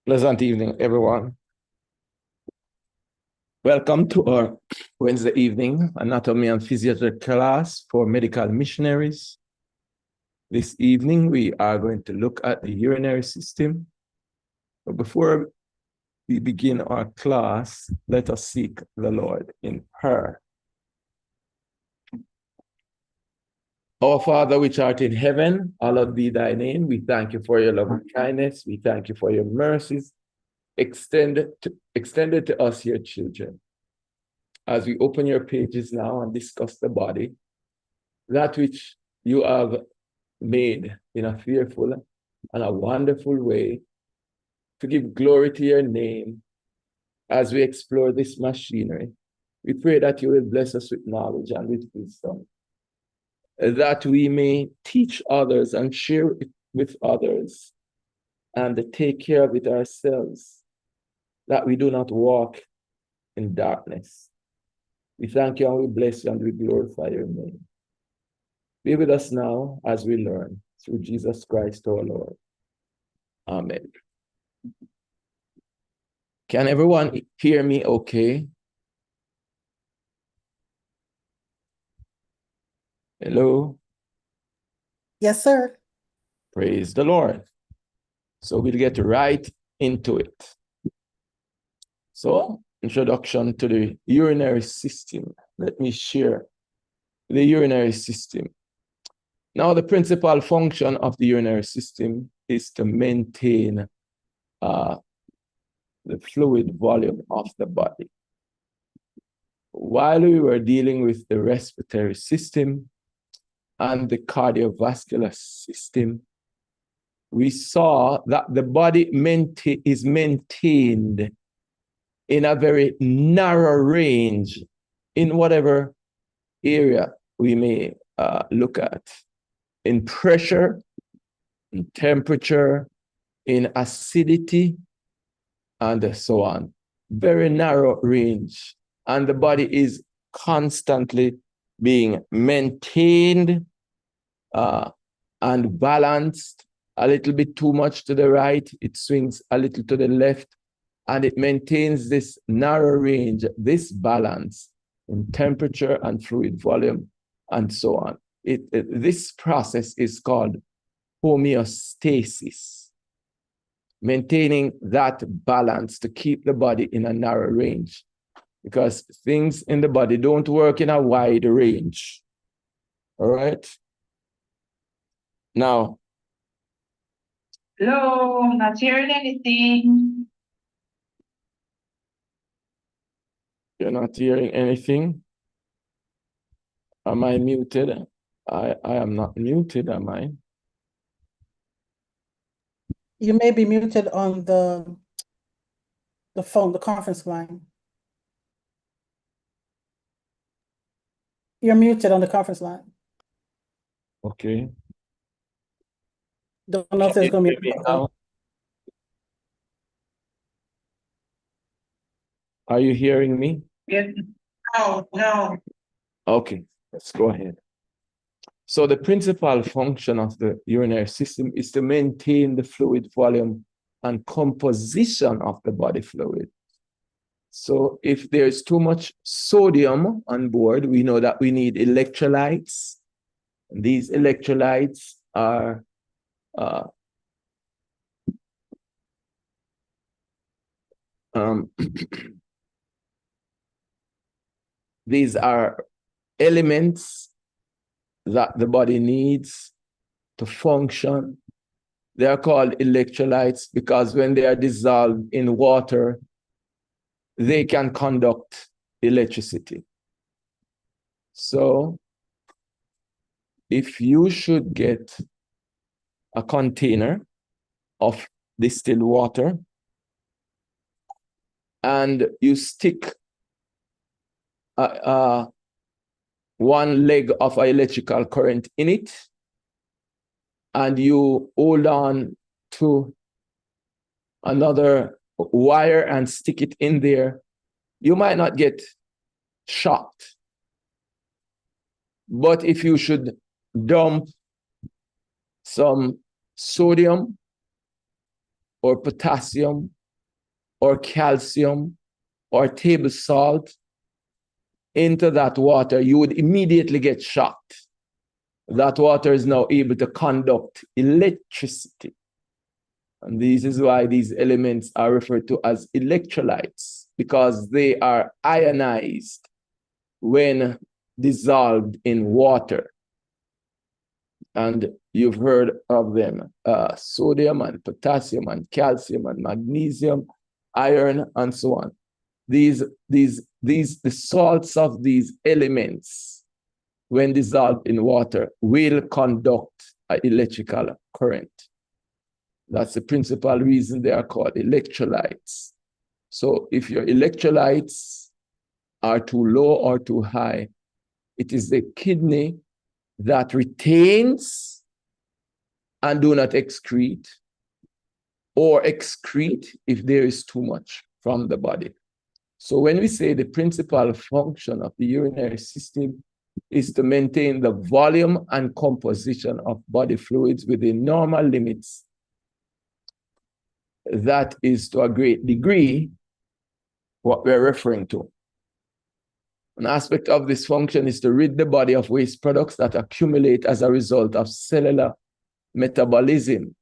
Pleasant evening, everyone. Welcome to our Wednesday evening anatomy and physiology class for medical missionaries. This evening, we are going to look at the urinary system. But before we begin our class, let us seek the Lord in prayer. Our Father, which art in heaven, hallowed be thy name. We thank you for your love and kindness. We thank you for your mercies extended to us, your children. As we open your pages now and discuss the body, that which you have made in a fearful and a wonderful way to give glory to your name as we explore this machinery. We pray that you will bless us with knowledge and with wisdom, that we may teach others and share it with others and take care of it ourselves, that we do not walk in darkness. We thank you and we bless you and we glorify your name. Be with us now as we learn through Jesus Christ our Lord. Amen. Can everyone hear me okay? Hello? Yes, sir. Praise the Lord. So we'll get right into it. So, introduction to the urinary system. Let me share the urinary system. Now, the principal function of the urinary system is to maintain the fluid volume of the body. While we were dealing with the respiratory system and the cardiovascular system, we saw that the body is maintained in a very narrow range in whatever area we may look at, in pressure, in temperature, in acidity, and so on. Very narrow range. And the body is constantly being maintained and balanced. A little bit too much to the right, it swings a little to the left, and it maintains this narrow range, this balance in temperature and fluid volume, and so on. This process is called homeostasis, maintaining that balance to keep the body in a narrow range, because things in the body don't work in a wide range. All right? Now, hello, not hearing anything. You're not hearing anything? Am I muted? I am not muted, am I? You may be muted on the phone, the conference line. You're muted on the conference line. Okay. Don't know if there's going to be now? Are you hearing me? Yes. No. Okay, let's go ahead. So the principal function of the urinary system is to maintain the fluid volume and composition of the body fluid. So if there's too much sodium on board, we know that we need electrolytes. And these electrolytes are these are elements that the body needs to function. They are called electrolytes because when they are dissolved in water, they can conduct electricity. So if you should get a container of distilled water and you stick one leg of an electrical current in it, and you hold on to another wire and stick it in there, you might not get shocked. But if you should dump some sodium or potassium or calcium or table salt into that water, you would immediately get shocked. That water is now able to conduct electricity. And this is why these elements are referred to as electrolytes, because they are ionized when dissolved in water. And you've heard of them, sodium and potassium and calcium and magnesium, iron, and so on. The salts of these elements, when dissolved in water, will conduct an electrical current. That's the principal reason they are called electrolytes. So if your electrolytes are too low or too high, it is the kidney that retains and do not excrete, or excrete if there is too much from the body. So when we say the principal function of the urinary system is to maintain the volume and composition of body fluids within normal limits, that is to a great degree what we're referring to. An aspect of this function is to rid the body of waste products that accumulate as a result of cellular metabolism,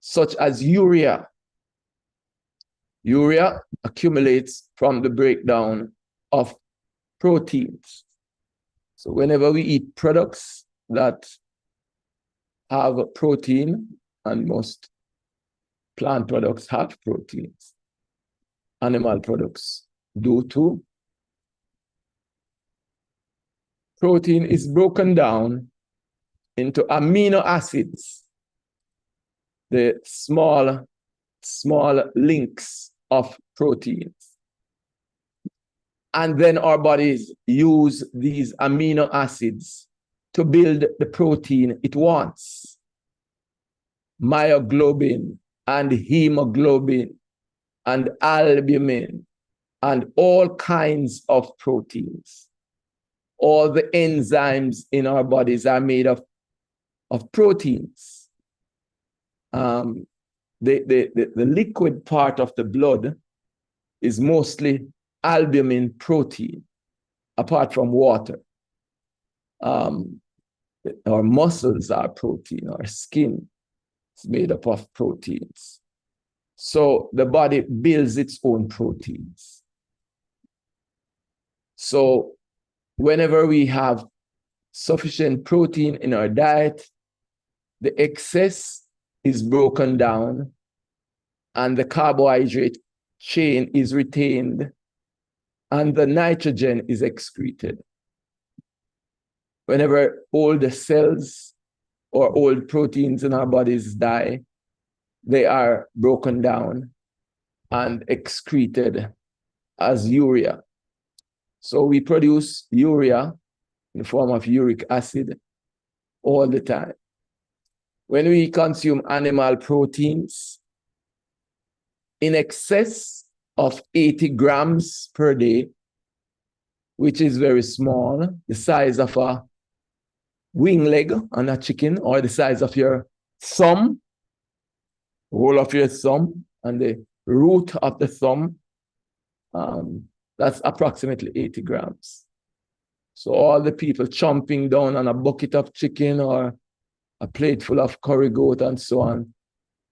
such as urea. Urea accumulates from the breakdown of proteins. So whenever we eat products that have protein, and most plant products have proteins, animal products do too, protein is broken down into amino acids, the small links of proteins. And then our bodies use these amino acids to build the protein it wants. Myoglobin and hemoglobin and albumin and all kinds of proteins. All the enzymes in our bodies are made of proteins. The liquid part of the blood is mostly albumin protein, apart from water. Our muscles are protein, our skin is made up of proteins. So the body builds its own proteins. So whenever we have sufficient protein in our diet, the excess is broken down and the carbohydrate chain is retained and the nitrogen is excreted. Whenever old cells or old proteins in our bodies die, they are broken down and excreted as urea. So we produce urea in the form of uric acid all the time. When we consume animal proteins in excess of 80 grams per day, which is very small, the size of a wing leg on a chicken, or the size of your thumb, whole of your thumb, and the root of the thumb, that's approximately 80 grams. So all the people chomping down on a bucket of chicken or a plate full of curry goat and so on,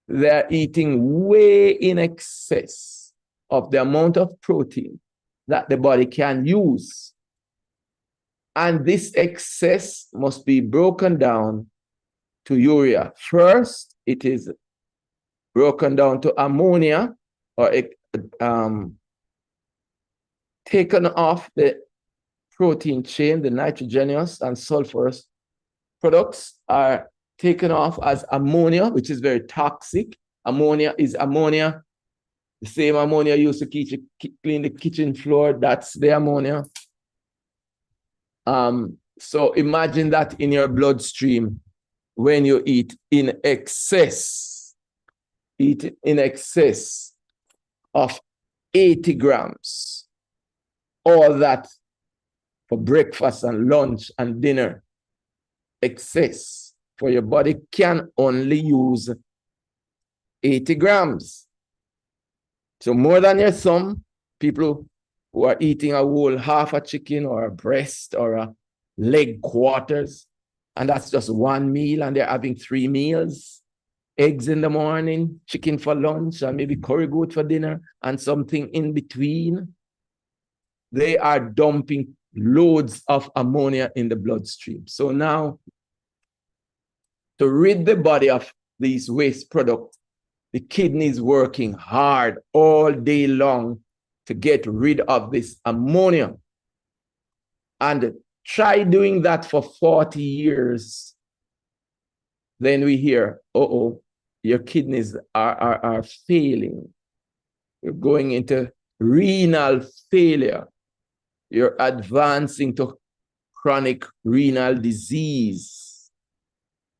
they're eating way in excess of the amount of protein that the body can use. And this excess must be broken down to urea. First, it is broken down to ammonia, or taken off the protein chain. The nitrogenous and sulfurous products are taken off as ammonia, which is very toxic. Ammonia is ammonia. The same ammonia used to clean the kitchen floor, that's the ammonia. So imagine that in your bloodstream when you eat in excess of 80 grams. All that for breakfast and lunch and dinner. Excess, for your body can only use 80 grams. So more than your sum, people who are eating a whole half a chicken or a breast or a leg quarters, and that's just one meal, and they're having 3 meals, eggs in the morning, chicken for lunch, and maybe curry goat for dinner, and something in between. They are dumping loads of ammonia in the bloodstream. So now, to rid the body of these waste products, the kidney is working hard all day long to get rid of this ammonia. And try doing that for 40 years. Then we hear, uh-oh, your kidneys are failing. You're going into renal failure. You're advancing to chronic renal disease.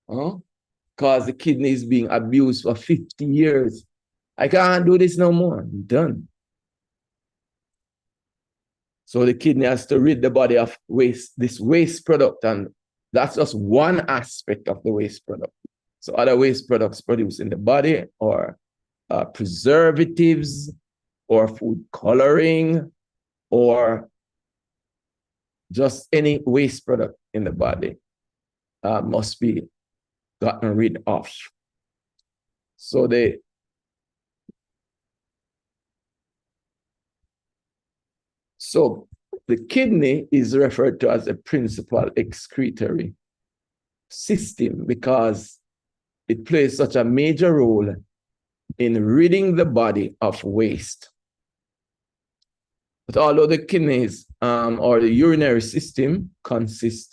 Because the kidney is being abused for 50 years. I can't do this no more. I'm done. So the kidney has to rid the body of waste, this waste product, and that's just one aspect of the waste product. So other waste products produced in the body, or preservatives, or food coloring, or just any waste product in the body must be gotten rid of. So the kidney is referred to as a principal excretory system because it plays such a major role in ridding the body of waste. But although the kidneys or the urinary system consists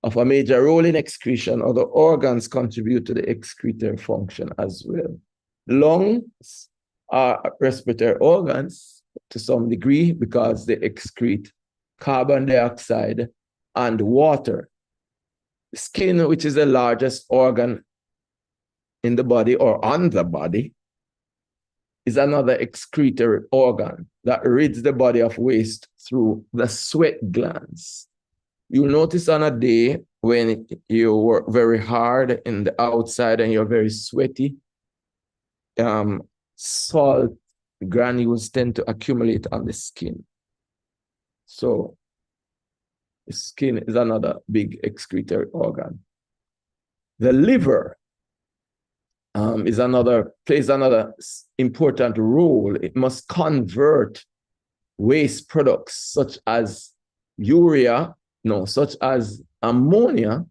of a major role in excretion, other organs contribute to the excretory function as well. Lungs are respiratory organs to some degree because they excrete carbon dioxide and water. The skin, which is the largest organ in the body or on the body, is another excretory organ that rids the body of waste through the sweat glands. You'll notice on a day when you work very hard in the outside and you're very sweaty, salt granules tend to accumulate on the skin. So the skin is another big excretory organ. The liver plays another important role. It must convert waste products such as ammonia,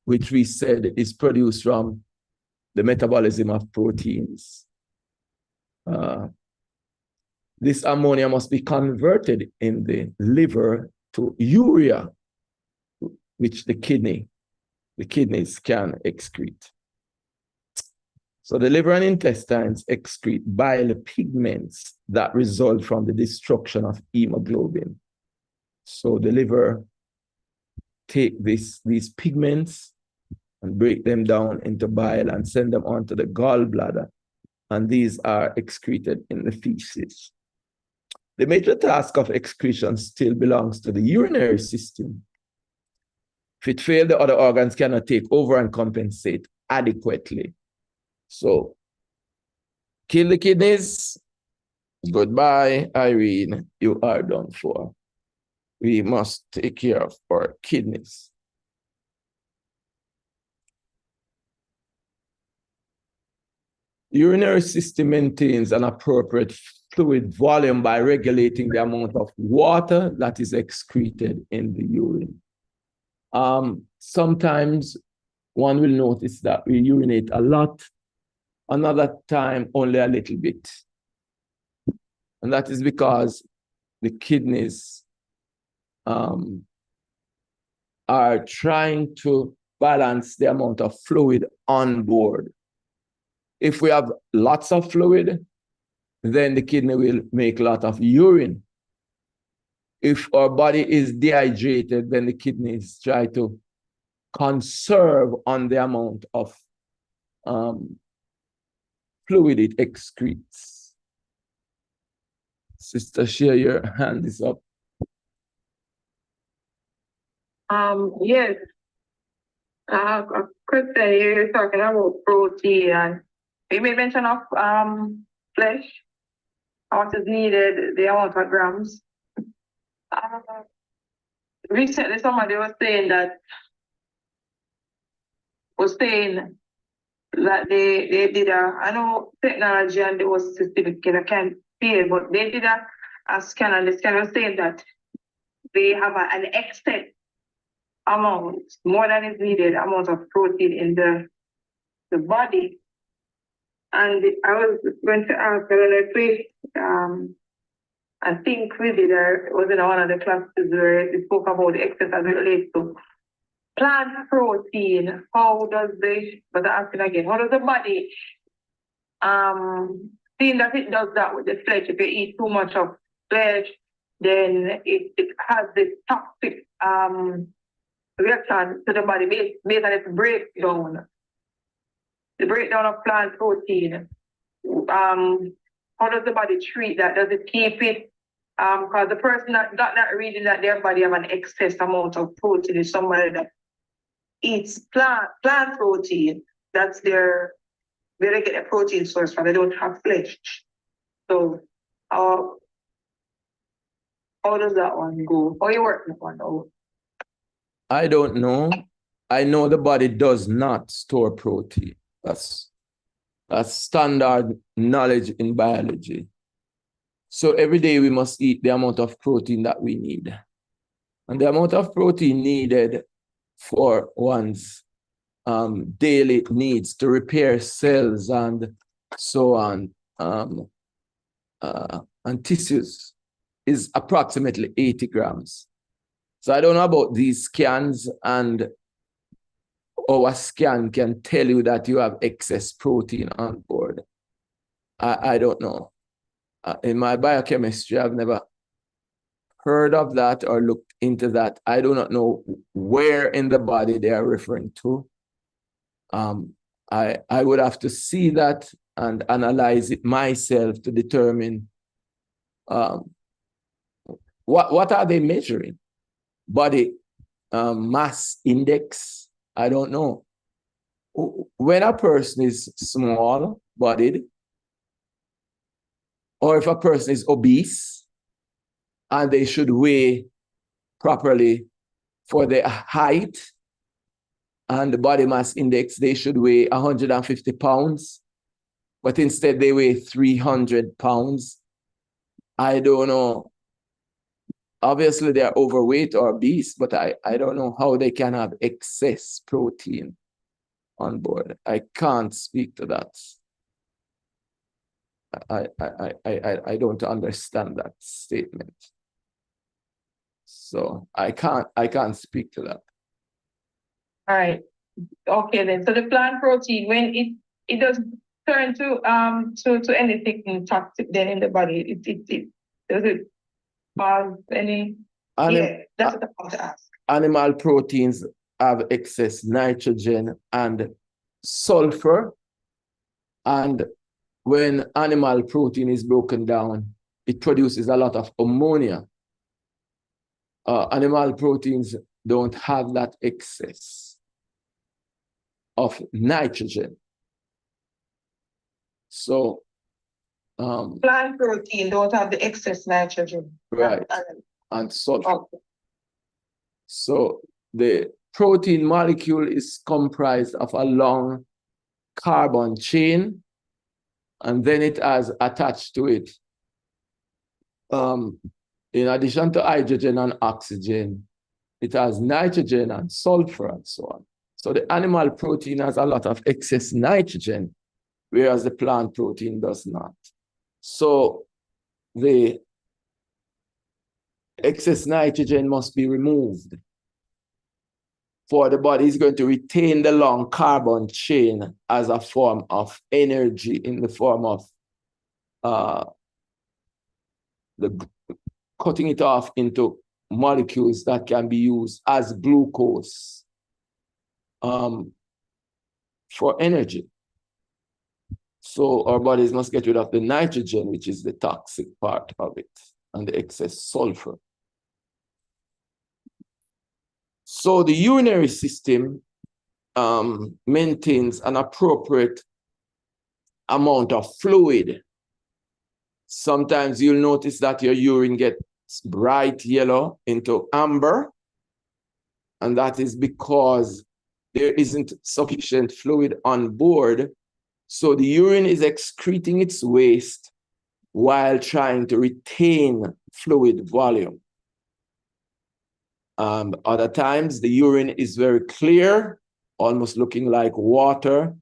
which we said is produced from the metabolism of proteins. This ammonia must be converted in the liver to urea, which the kidneys can excrete. So the liver and intestines excrete bile pigments that result from the destruction of hemoglobin. So the liver take these pigments and break them down into bile and send them onto the gallbladder, and these are excreted in the feces. The major task of excretion still belongs to the urinary system. If it fails, the other organs cannot take over and compensate adequately. So, kill the kidneys. Goodbye, Irene. You are done for. We must take care of our kidneys. The urinary system maintains an appropriate fluid volume by regulating the amount of water that is excreted in the urine. Sometimes one will notice that we urinate a lot, another time only a little bit. And that is because the kidneys are trying to balance the amount of fluid on board. If we have lots of fluid, then the kidney will make a lot of urine. If our body is dehydrated, then the kidneys try to conserve on the amount of fluid it excretes. Sister, share your hand is up. Yes. Krista, you're talking about protein and we made mention of flesh, how much is needed, the amount of grams. Recently, somebody was saying that they did I know technology and it was certificate, I can't feel, but they did a scan, and the scan was saying that they have an excess amount, more than is needed, amount of protein in the body. And I was going to ask, I don't know if we, I think we did, it was in one of the classes where we spoke about the excess as it relates to plant protein. How does but I'm asking again, how does the body, seeing that it does that with the flesh, if you eat too much of flesh, then it has this toxic reaction to the body based on its breakdown. The breakdown of plant protein. How does the body treat that? Does it keep it? Because the person that got that reading that their body have an excess amount of protein is somebody that eats plant protein. That's where they get a protein source from. They don't have flesh. So how does that one go? How you work that one out? I don't know. I know the body does not store protein. That's standard knowledge in biology. So every day we must eat the amount of protein that we need. And the amount of protein needed for one's daily needs to repair cells and so on, and tissues is approximately 80 grams. So I don't know about these scans, and our scan can tell you that you have excess protein on board. I don't know. In my biochemistry, I've never heard of that or looked into that. I do not know where in the body they are referring to. I would have to see that and analyze it myself to determine what are they measuring? Body mass index? I don't know. When a person is small-bodied, or if a person is obese, and they should weigh properly for their height and the body mass index, they should weigh 150 pounds, but instead they weigh 300 pounds. I don't know. Obviously, they're overweight or obese, but I don't know how they can have excess protein on board. I can't speak to that. I don't understand that statement. So I can't speak to that. All right. Okay then. So the plant protein, when it does turn to anything toxic then in the body, it does it cause any? Yeah, that's what I want to ask. Animal proteins have excess nitrogen and sulfur, and when animal protein is broken down, it produces a lot of ammonia. Animal proteins don't have that excess of nitrogen. So plant protein don't have the excess nitrogen. Right. And sulfur. Okay. So the protein molecule is comprised of a long carbon chain, and then it has attached to it, in addition to hydrogen and oxygen, it has nitrogen and sulfur and so on. So the animal protein has a lot of excess nitrogen, whereas the plant protein does not. So the excess nitrogen must be removed, for the body is going to retain the long carbon chain as a form of energy in the form of cutting it off into molecules that can be used as glucose for energy. So our bodies must get rid of the nitrogen, which is the toxic part of it, and the excess sulfur. So the urinary system maintains an appropriate amount of fluid. Sometimes you'll notice that your urine gets bright yellow into amber, and that is because there isn't sufficient fluid on board. So the urine is excreting its waste while trying to retain fluid volume. Other times the urine is very clear, almost looking like water.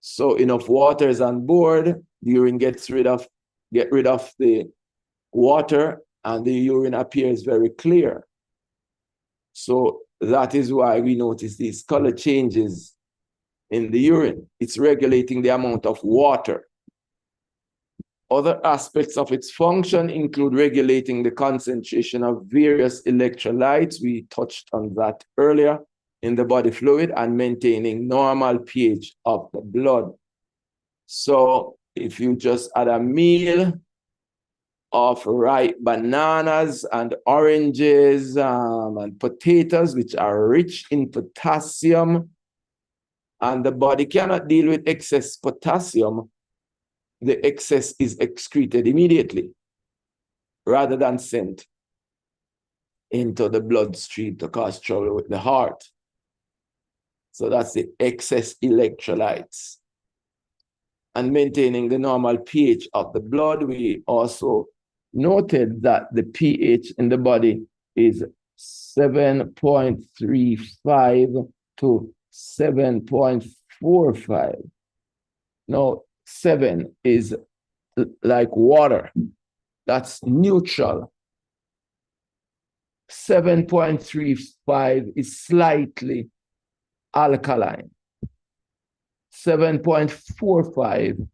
So enough water is on board, the urine get rid of the water, and the urine appears very clear. So that is why we notice these color changes in the urine. It's regulating the amount of water. Other aspects of its function include regulating the concentration of various electrolytes. We touched on that earlier in the body fluid, and maintaining normal pH of the blood. So if you just add a meal of ripe bananas and oranges and potatoes, which are rich in potassium, and the body cannot deal with excess potassium, the excess is excreted immediately rather than sent into the bloodstream to cause trouble with the heart. So that's the excess electrolytes. And maintaining the normal pH of the blood, we also noted that the pH in the body is 7.35 to 7.45. Now, 7 is like water. That's neutral. 7.35 is slightly alkaline. 7.45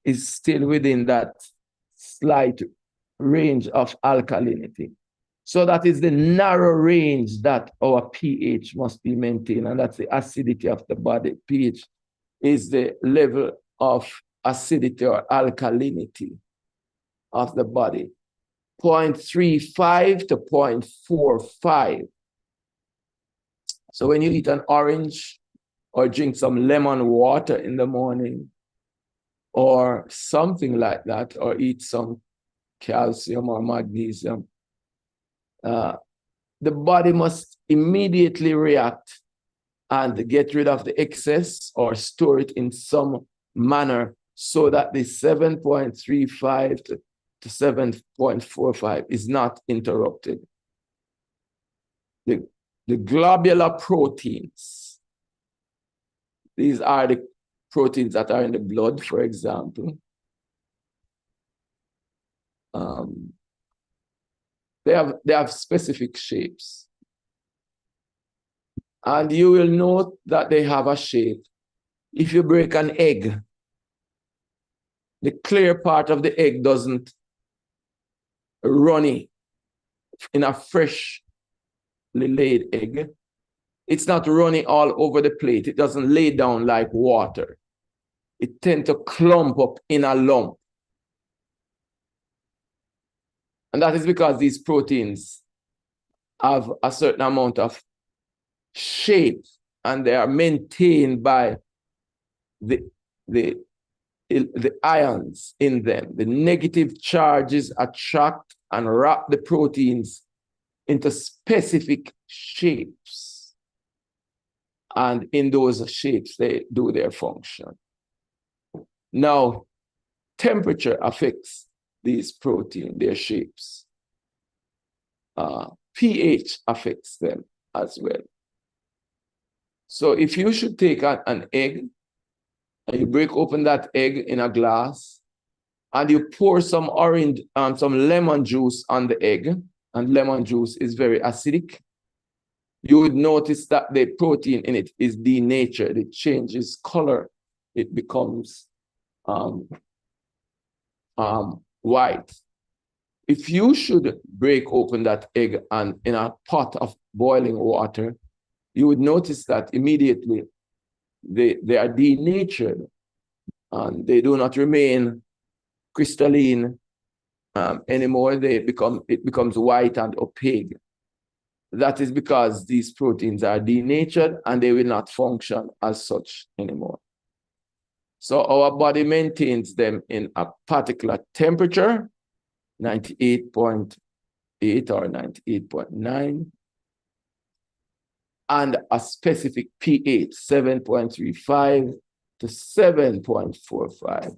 is still within that slight range of alkalinity. So that is the narrow range that our pH must be maintained, and that's the acidity of the body. pH is the level of acidity or alkalinity of the body. 0.35 to 0.45. So when you eat an orange or drink some lemon water in the morning or something like that, or eat some calcium or magnesium, the body must immediately react and get rid of the excess or store it in some manner so that the 7.35 to 7.45 is not interrupted. The globular proteins, these are the proteins that are in the blood, for example. They have specific shapes. And you will note that they have a shape. If you break an egg, the clear part of the egg doesn't runny in a freshly laid egg. It's not runny all over the plate. It doesn't lay down like water. It tends to clump up in a lump. And that is because these proteins have a certain amount of shape, and they are maintained by the ions in them. The negative charges attract and wrap the proteins into specific shapes. And in those shapes, they do their function. Now, temperature affects these proteins, their shapes. pH affects them as well. So if you should take an egg, and you break open that egg in a glass, and you pour some lemon juice on the egg, and lemon juice is very acidic, you would notice that the protein in it is denatured. It changes color. It becomes white. If you should break open that egg and in a pot of boiling water, you would notice that immediately they are denatured and they do not remain crystalline anymore. It becomes white and opaque. That is because these proteins are denatured and they will not function as such anymore. So our body maintains them in a particular temperature, 98.8 or 98.9, and a specific pH, 7.35 to 7.45.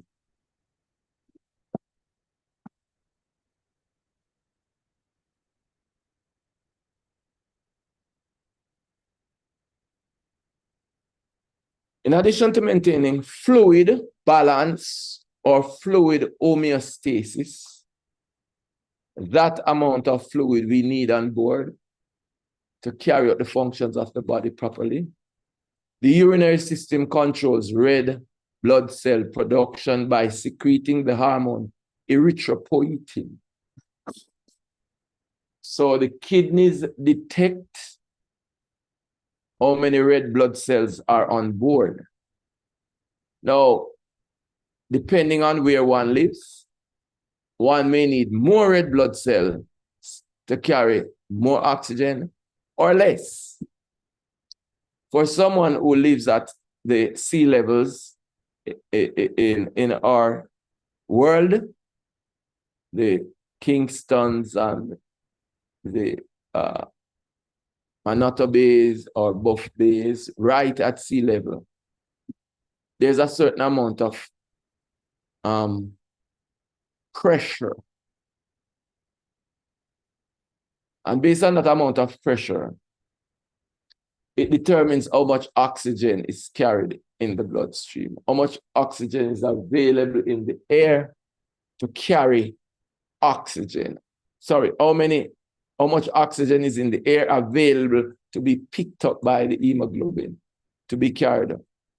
In addition to maintaining fluid balance or fluid homeostasis, that amount of fluid we need on board to carry out the functions of the body properly. The urinary system controls red blood cell production by secreting the hormone erythropoietin. So the kidneys detect how many red blood cells are on board. Now, depending on where one lives, one may need more red blood cells to carry more oxygen or less. For someone who lives at the sea levels in our world, the Kingstons and the Manatee Bays or Buff Bays, right at sea level, there's a certain amount of pressure. And based on that amount of pressure, it determines how much oxygen is carried in the bloodstream, how much oxygen is available in the air to carry oxygen. Sorry, how much oxygen is in the air available to be picked up by the hemoglobin to be carried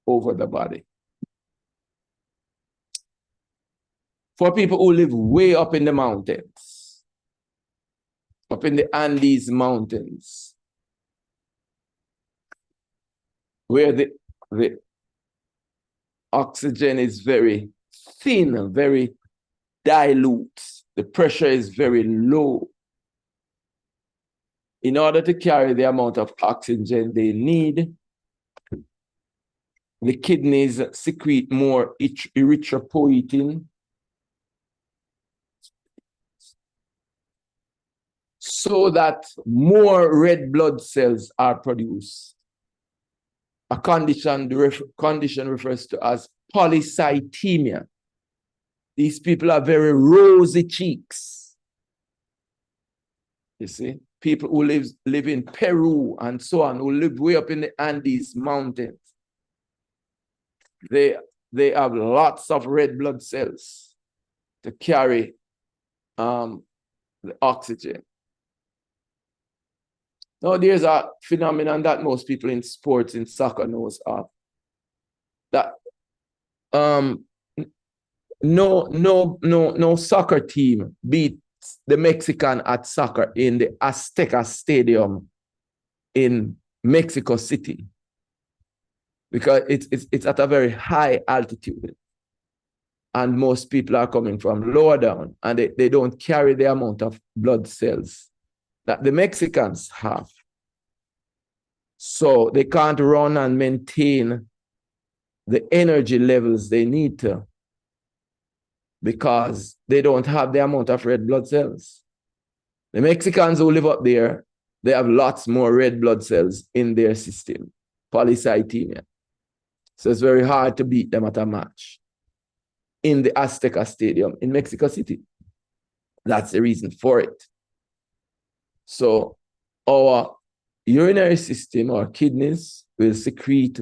over the body. For people who live way up in the mountains, up in the Andes Mountains, where the oxygen is very thin, very dilute, the pressure is very low. In order to carry the amount of oxygen they need, the kidneys secrete more erythropoietin, so that more red blood cells are produced. A condition refers to as polycythemia. These people are very rosy cheeks. You see, people who live in Peru and so on, who live way up in the Andes Mountains, they have lots of red blood cells to carry the oxygen. Now, there's a phenomenon that most people in sports, in soccer, knows of. That no soccer team beats the Mexican at soccer in the Azteca Stadium in Mexico City, because it's at a very high altitude, and most people are coming from lower down, and they don't carry the amount of blood cells that the Mexicans have. So they can't run and maintain the energy levels they need to, because they don't have the amount of red blood cells. The Mexicans who live up there, they have lots more red blood cells in their system, polycythemia. So it's very hard to beat them at a match in the Azteca Stadium in Mexico City. That's the reason for it. So our urinary system, our kidneys, will secrete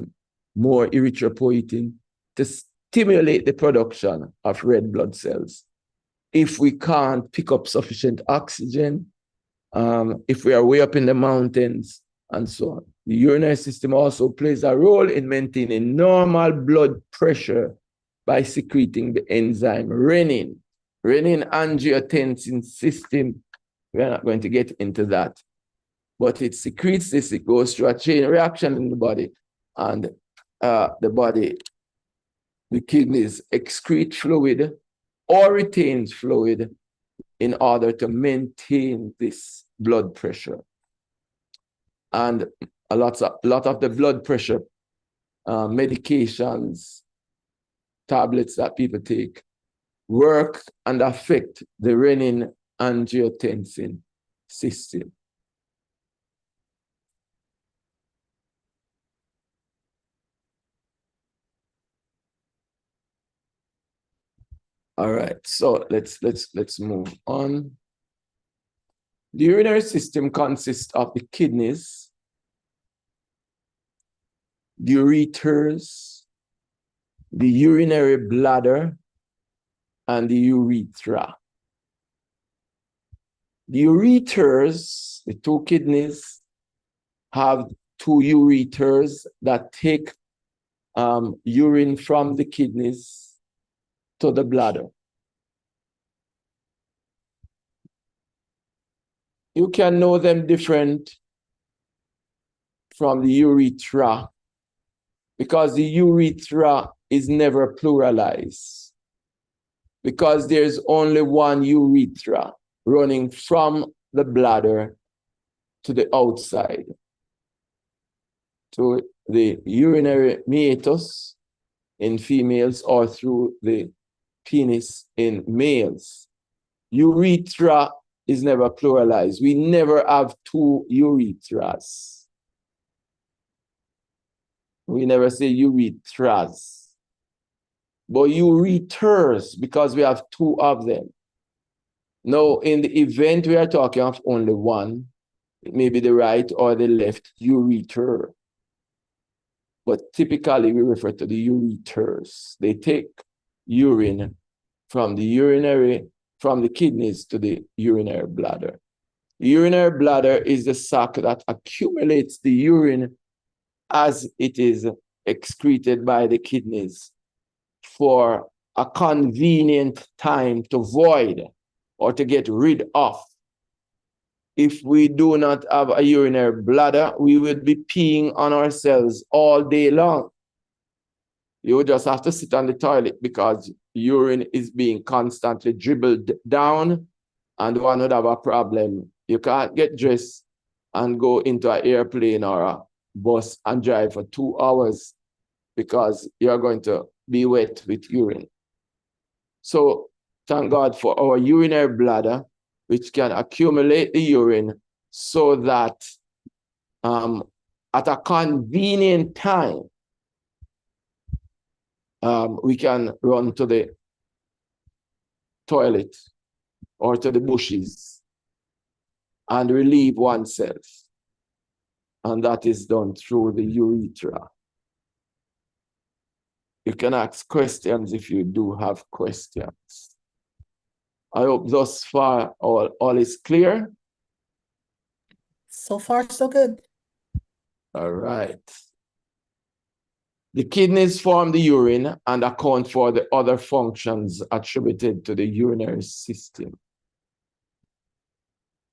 more erythropoietin to stimulate the production of red blood cells. If we can't pick up sufficient oxygen, if we are way up in the mountains, and so on. The urinary system also plays a role in maintaining normal blood pressure by secreting the enzyme renin. Renin-angiotensin system, we're not going to get into that, but it secretes this, it goes through a chain reaction in the body, and the kidneys excrete fluid or retains fluid in order to maintain this blood pressure. And a lot of the blood pressure medications tablets that people take work and affect the renin angiotensin system. All right, so let's move on. The urinary system consists of the kidneys, the ureters, the urinary bladder, and the urethra. The ureters, the two kidneys, have two ureters that take urine from the kidneys to the bladder. You can know them different from the urethra because the urethra is never pluralized, because there's only one urethra running from the bladder to the outside, to the urinary meatus in females or through the penis in males. Urethra is never pluralized. We never have two urethras. We never say urethras, but ureters, because we have two of them. Now, in the event we are talking of only one, it may be the right or the left ureter. But typically we refer to the ureters. They take urine from the kidneys to the urinary bladder. The urinary bladder is the sac that accumulates the urine as it is excreted by the kidneys for a convenient time to void or to get rid of. If we do not have a urinary bladder, we would be peeing on ourselves all day long. You would just have to sit on the toilet because urine is being constantly dribbled down, and one would have a problem. You can't get dressed and go into an airplane or a bus and drive for 2 hours because you're going to be wet with urine. So thank God for our urinary bladder, which can accumulate the urine so that at a convenient time, we can run to the toilet or to the bushes and relieve oneself. And that is done through the urethra. You can ask questions if you do have questions. I hope thus far all is clear. So far, so good. All right. The kidneys form the urine and account for the other functions attributed to the urinary system.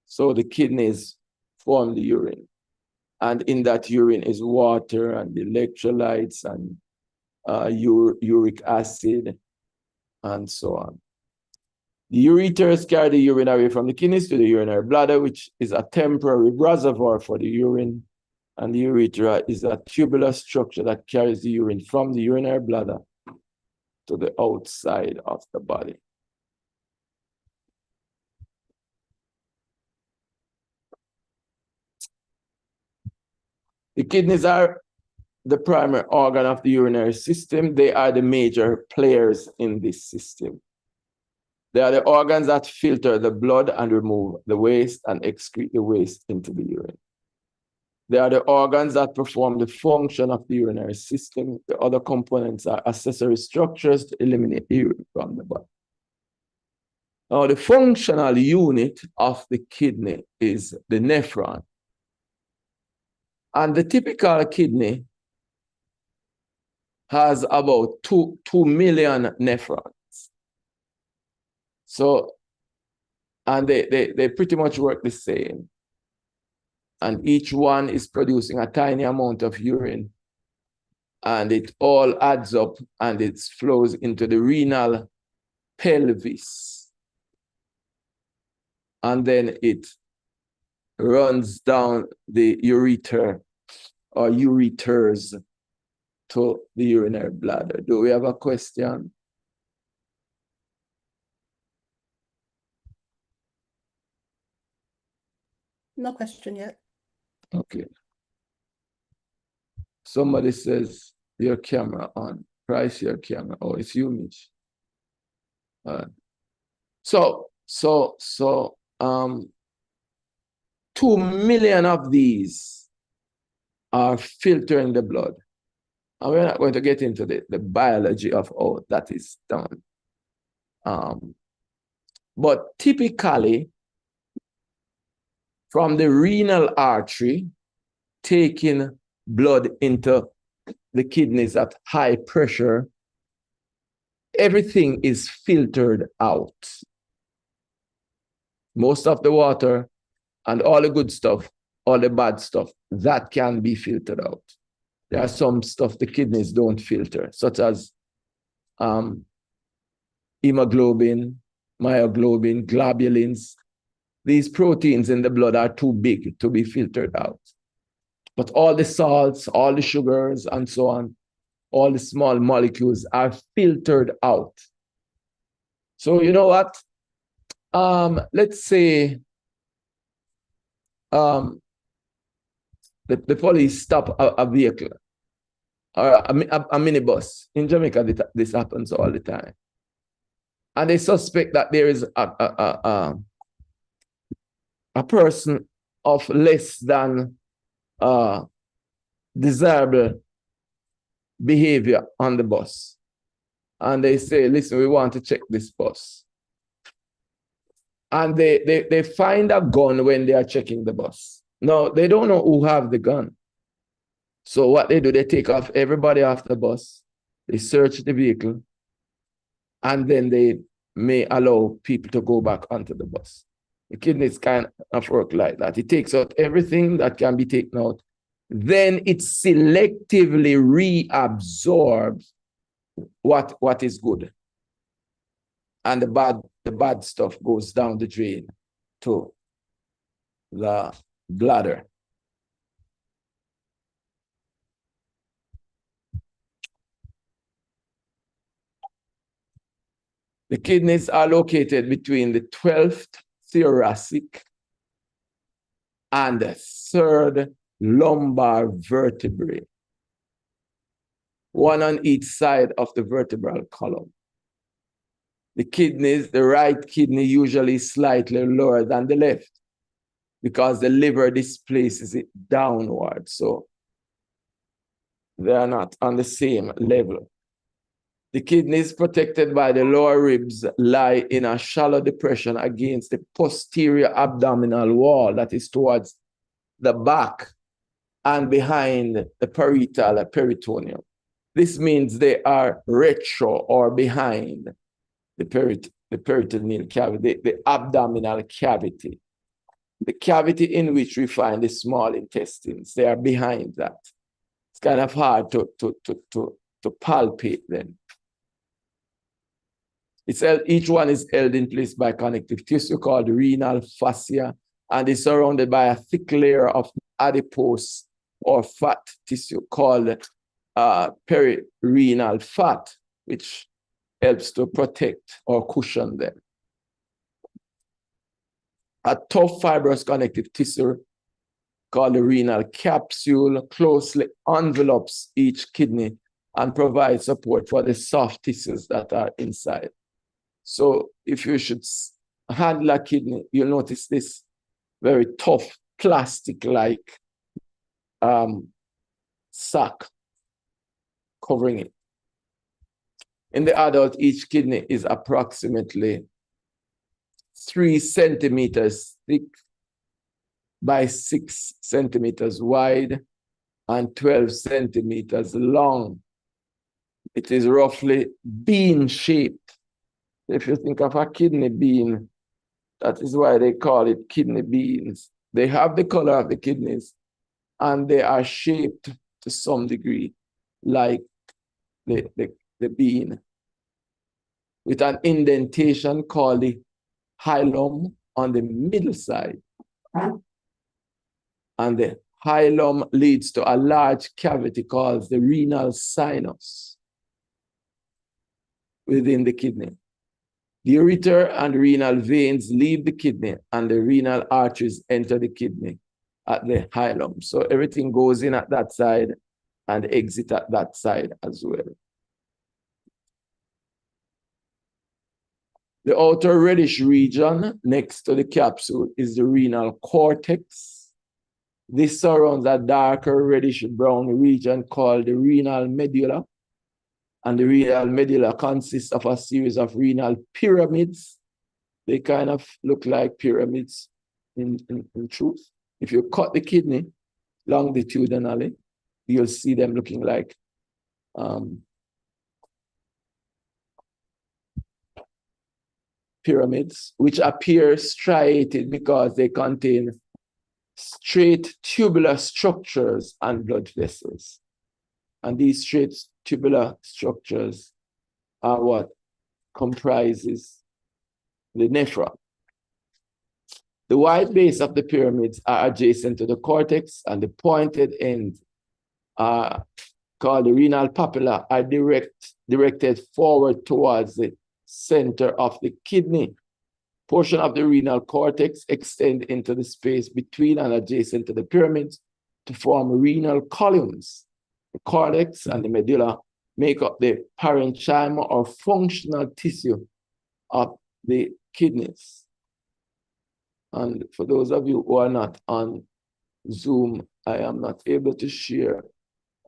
So the kidneys form the urine, and in that urine is water and electrolytes and uric acid and so on. The ureters carry the urine away from the kidneys to the urinary bladder, which is a temporary reservoir for the urine. And the urethra is a tubular structure that carries the urine from the urinary bladder to the outside of the body. The kidneys are the primary organ of the urinary system. They are the major players in this system. They are the organs that filter the blood and remove the waste and excrete the waste into the urine. They are the organs that perform the function of the urinary system. The other components are accessory structures to eliminate urine from the body. Now, the functional unit of the kidney is the nephron. And the typical kidney has about 2 million nephrons. So, and they pretty much work the same. And each one is producing a tiny amount of urine. And it all adds up and it flows into the renal pelvis. And then it runs down the ureter or ureters to the urinary bladder. Do we have a question? No question yet. Okay. Somebody says your camera on. Price your camera. Oh, it's you, Mitch. So 2 million of these are filtering the blood. And we're not going to get into the biology of how that is done. But typically, from the renal artery, taking blood into the kidneys at high pressure, everything is filtered out. Most of the water and all the good stuff, all the bad stuff, that can be filtered out. There are some stuff the kidneys don't filter, such as hemoglobin, myoglobin, globulins. These proteins in the blood are too big to be filtered out. But all the salts, all the sugars, and so on, all the small molecules are filtered out. So you know what? Let's say the police stop a vehicle or a minibus. In Jamaica, this happens all the time. And they suspect that there is a person of less than desirable behavior on the bus. And they say, listen, we want to check this bus. And they find a gun when they are checking the bus. No, they don't know who have the gun. So what they do, they take off everybody off the bus, they search the vehicle, and then they may allow people to go back onto the bus. The kidneys kind of work like that. It takes out everything that can be taken out. Then it selectively reabsorbs what is good. And the bad stuff goes down the drain to the bladder. The kidneys are located between the 12th thoracic and the 3rd lumbar vertebrae, one on each side of the vertebral column. The kidneys, the right kidney usually slightly lower than the left because the liver displaces it downward. So they are not on the same level. The kidneys protected by the lower ribs lie in a shallow depression against the posterior abdominal wall that is towards the back and behind the parietal peritoneum. This means they are retro or behind the peritoneal cavity, the abdominal cavity, the cavity in which we find the small intestines. They are behind that. It's kind of hard to palpate them. Each one is held in place by connective tissue called renal fascia and is surrounded by a thick layer of adipose or fat tissue called perirenal fat, which helps to protect or cushion them. A tough fibrous connective tissue called the renal capsule closely envelopes each kidney and provides support for the soft tissues that are inside. So if you should handle a kidney, you'll notice this very tough plastic-like sac covering it. In the adult, each kidney is approximately 3 centimeters thick by 6 centimeters wide and 12 centimeters long. It is roughly bean-shaped. If you think of a kidney bean, that is why they call it kidney beans. They have the color of the kidneys, and they are shaped to some degree like the bean, with an indentation called the hilum on the middle side and the hilum leads to a large cavity called the renal sinus within the kidney. The ureter and renal veins leave the kidney, and the renal arteries enter the kidney at the hilum. So everything goes in at that side and exit at that side as well. The outer reddish region next to the capsule is the renal cortex. This surrounds a darker reddish brown region called the renal medulla. And the renal medulla consists of a series of renal pyramids. They kind of look like pyramids in truth. If you cut the kidney longitudinally, you'll see them looking like pyramids, which appear striated because they contain straight tubular structures and blood vessels. And these straight tubular structures are what comprises the nephron. The wide base of the pyramids are adjacent to the cortex, and the pointed ends are called the renal papilla are directed forward towards the center of the kidney. Portion of the renal cortex extend into the space between and adjacent to the pyramids to form renal columns. The cortex and the medulla make up the parenchyma or functional tissue of the kidneys. And for those of you who are not on Zoom, I am not able to share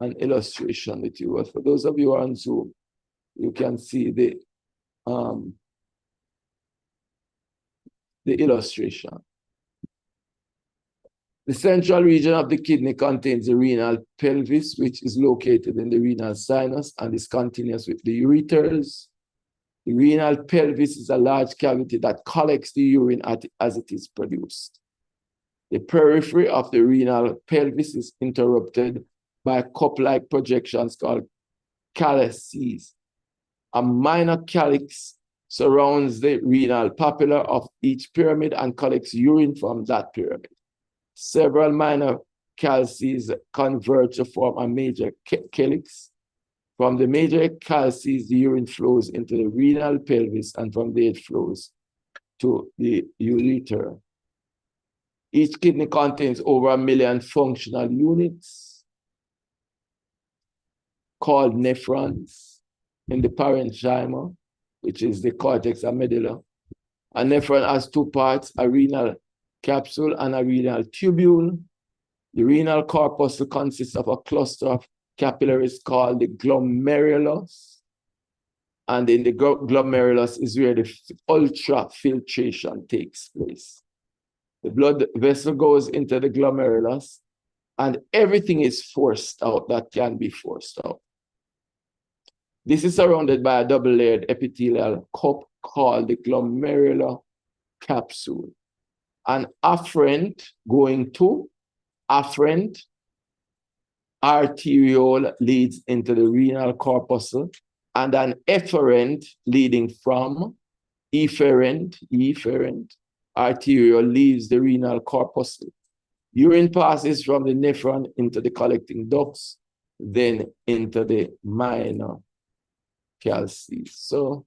an illustration with you. But for those of you who are on Zoom, you can see the illustration. The central region of the kidney contains the renal pelvis, which is located in the renal sinus and is continuous with the ureters. The renal pelvis is a large cavity that collects the urine as it is produced. The periphery of the renal pelvis is interrupted by cup-like projections called calyces. A minor calyx surrounds the renal papilla of each pyramid and collects urine from that pyramid. Several minor calyces converge to form a major calyx. From the major calyces, the urine flows into the renal pelvis, and from there it flows to the ureter. Each kidney contains over 1 million functional units called nephrons in the parenchyma, which is the cortex and medulla. A nephron has two parts, a renal capsule and a renal tubule. The renal corpuscle consists of a cluster of capillaries called the glomerulus. And in the glomerulus is where the ultrafiltration takes place. The blood vessel goes into the glomerulus, and everything is forced out that can be forced out. This is surrounded by a double-layered epithelial cup called the glomerular capsule. An afferent going to afferent arteriole leads into the renal corpuscle, and an efferent leading from efferent arteriole leaves the renal corpuscle. Urine passes from the nephron into the collecting ducts, then into the minor calyces. So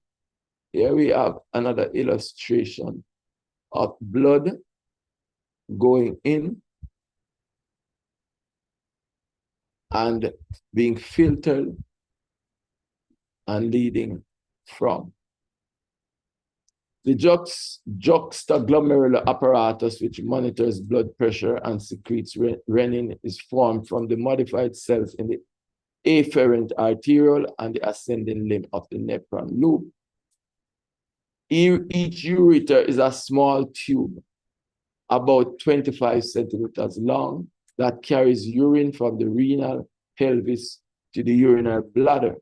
here we have another illustration of blood going in and being filtered and leading from. The juxtaglomerular apparatus, which monitors blood pressure and secretes renin, is formed from the modified cells in the afferent arteriole and the ascending limb of the nephron loop. Each ureter is a small tube, about 25 centimeters long, that carries urine from the renal pelvis to the urinary bladder.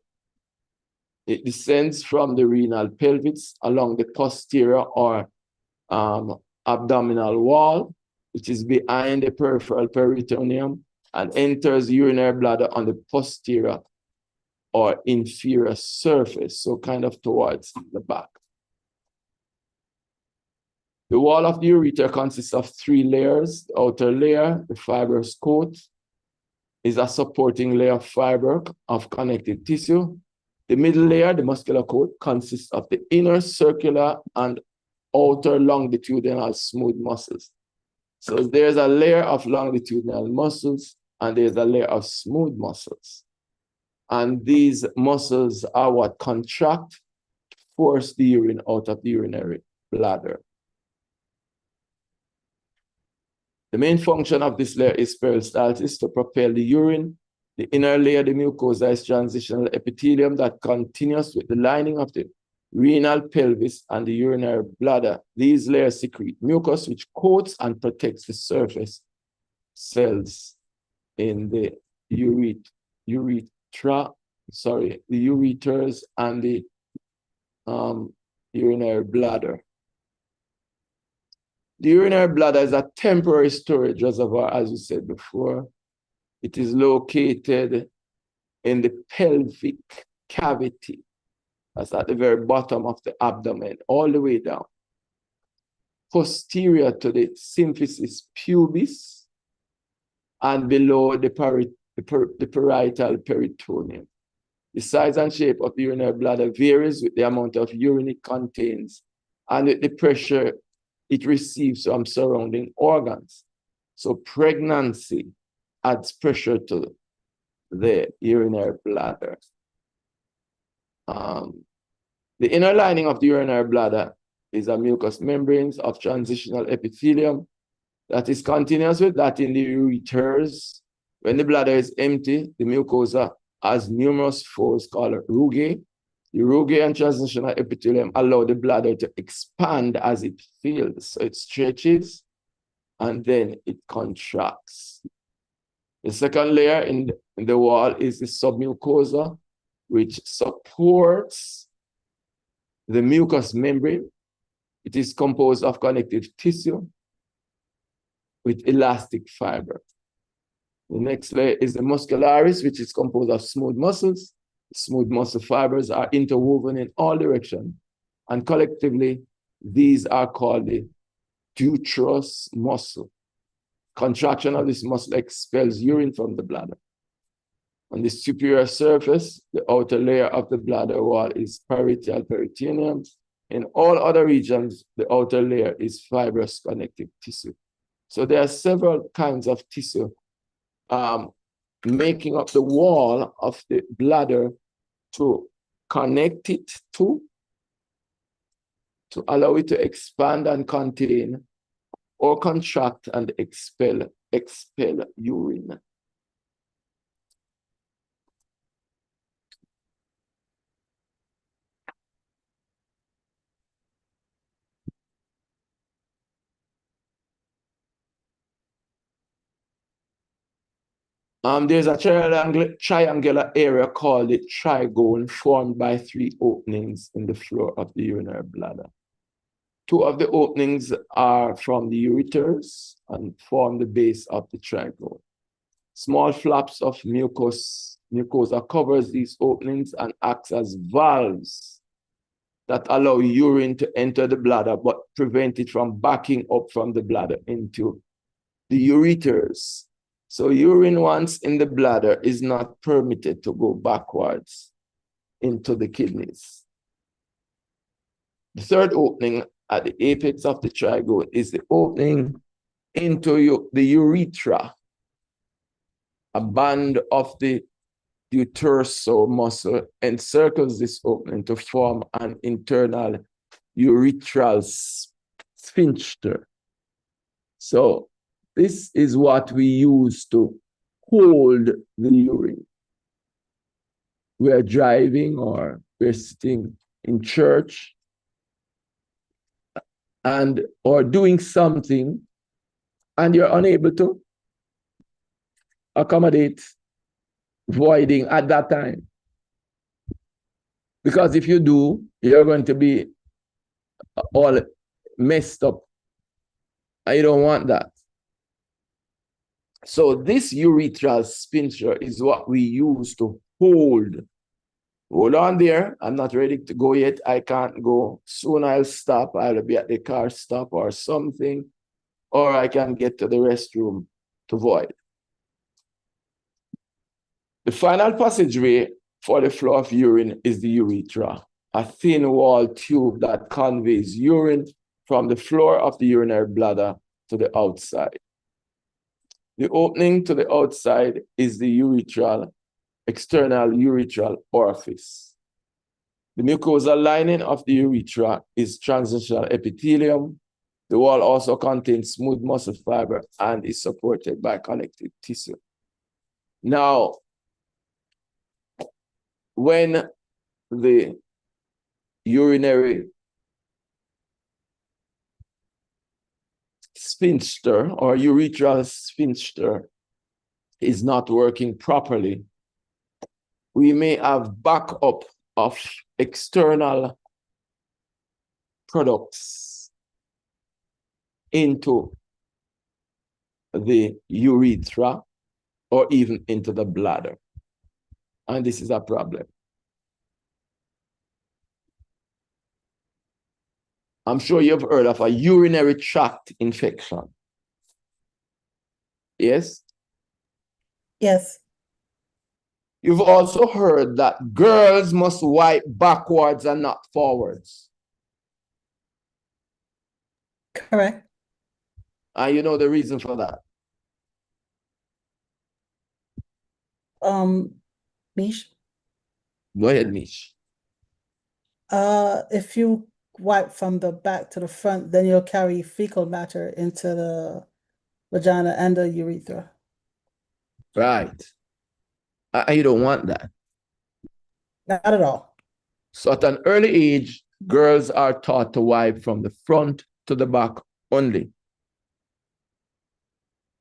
It descends from the renal pelvis along the posterior or abdominal wall, which is behind the peripheral peritoneum, and enters the urinary bladder on the posterior or inferior surface, so kind of towards the back. The wall of the ureter consists of 3 layers. The outer layer, the fibrous coat, is a supporting layer of fiber of connective tissue. The middle layer, the muscular coat, consists of the inner circular and outer longitudinal smooth muscles. So there's a layer of longitudinal muscles and there's a layer of smooth muscles. And these muscles are what contract, force the urine out of the urinary bladder. The main function of this layer is peristalsis, to propel the urine. The inner layer, the mucosa, is transitional epithelium that continues with the lining of the renal pelvis and the urinary bladder. These layers secrete mucus, which coats and protects the surface cells in the ureters and the urinary bladder. The urinary bladder is a temporary storage reservoir, as we said before. It is located in the pelvic cavity. That's at the very bottom of the abdomen, all the way down. Posterior to the symphysis pubis and below the parietal peritoneum. The size and shape of the urinary bladder varies with the amount of urine it contains and with the pressure it receives from surrounding organs. So pregnancy adds pressure to the urinary bladder. The inner lining of the urinary bladder is a mucous membranes of transitional epithelium that is continuous with that in the ureters. When the bladder is empty, the mucosa has numerous folds called rugae. The rugae and transitional epithelium allow the bladder to expand as it fills. So it stretches and then it contracts. The second layer in the wall is the submucosa, which supports the mucous membrane. It is composed of connective tissue with elastic fiber. The next layer is the muscularis, which is composed of smooth muscles. Smooth muscle fibers are interwoven in all directions, and collectively, these are called the detritus muscle. Contraction of this muscle expels urine from the bladder. On the superior surface, the outer layer of the bladder wall is parietal peritoneum. In all other regions, the outer layer is fibrous connective tissue. So there are several kinds of tissue making up the wall of the bladder to connect it to allow it to expand and contain or contract and expel urine. There's a triangular area called the trigone, formed by 3 openings in the floor of the urinary bladder. 2 of the openings are from the ureters and form the base of the trigone. Small flaps of mucosa covers these openings and acts as valves that allow urine to enter the bladder but prevent it from backing up from the bladder into the ureters. So urine once in the bladder is not permitted to go backwards into the kidneys. The third opening at the apex of the trigone is the opening into the urethra. A band of the uterso muscle encircles this opening to form an internal urethral sphincter. So this is what we use to hold the urine. We are driving or we're sitting in church or doing something, and you're unable to accommodate voiding at that time. Because if you do, you're going to be all messed up. I don't want that. So this urethral sphincter is what we use to hold Hold on there. I'm not ready to go yet. I can't go. Soon I'll stop. I'll be at the car stop or something, or I can get to the restroom to void. The final passageway for the flow of urine is the urethra, a thin wall tube that conveys urine from the floor of the urinary bladder to the outside. The opening to the outside is the external urethral orifice. The mucosal lining of the urethra is transitional epithelium. The wall also contains smooth muscle fiber and is supported by connective tissue. Now, when the urinary sphincter or urethral sphincter is not working properly, we may have backup of external products into the urethra or even into the bladder. And this is a problem. I'm sure you've heard of a urinary tract infection. Yes? Yes. You've also heard that girls must wipe backwards and not forwards. Correct. And you know the reason for that? Mish, Go ahead, Mish. if you wipe from the back to the front, then you'll carry fecal matter into the vagina and the urethra. Right. And you don't want that. Not at all. So at an early age, girls are taught to wipe from the front to the back only.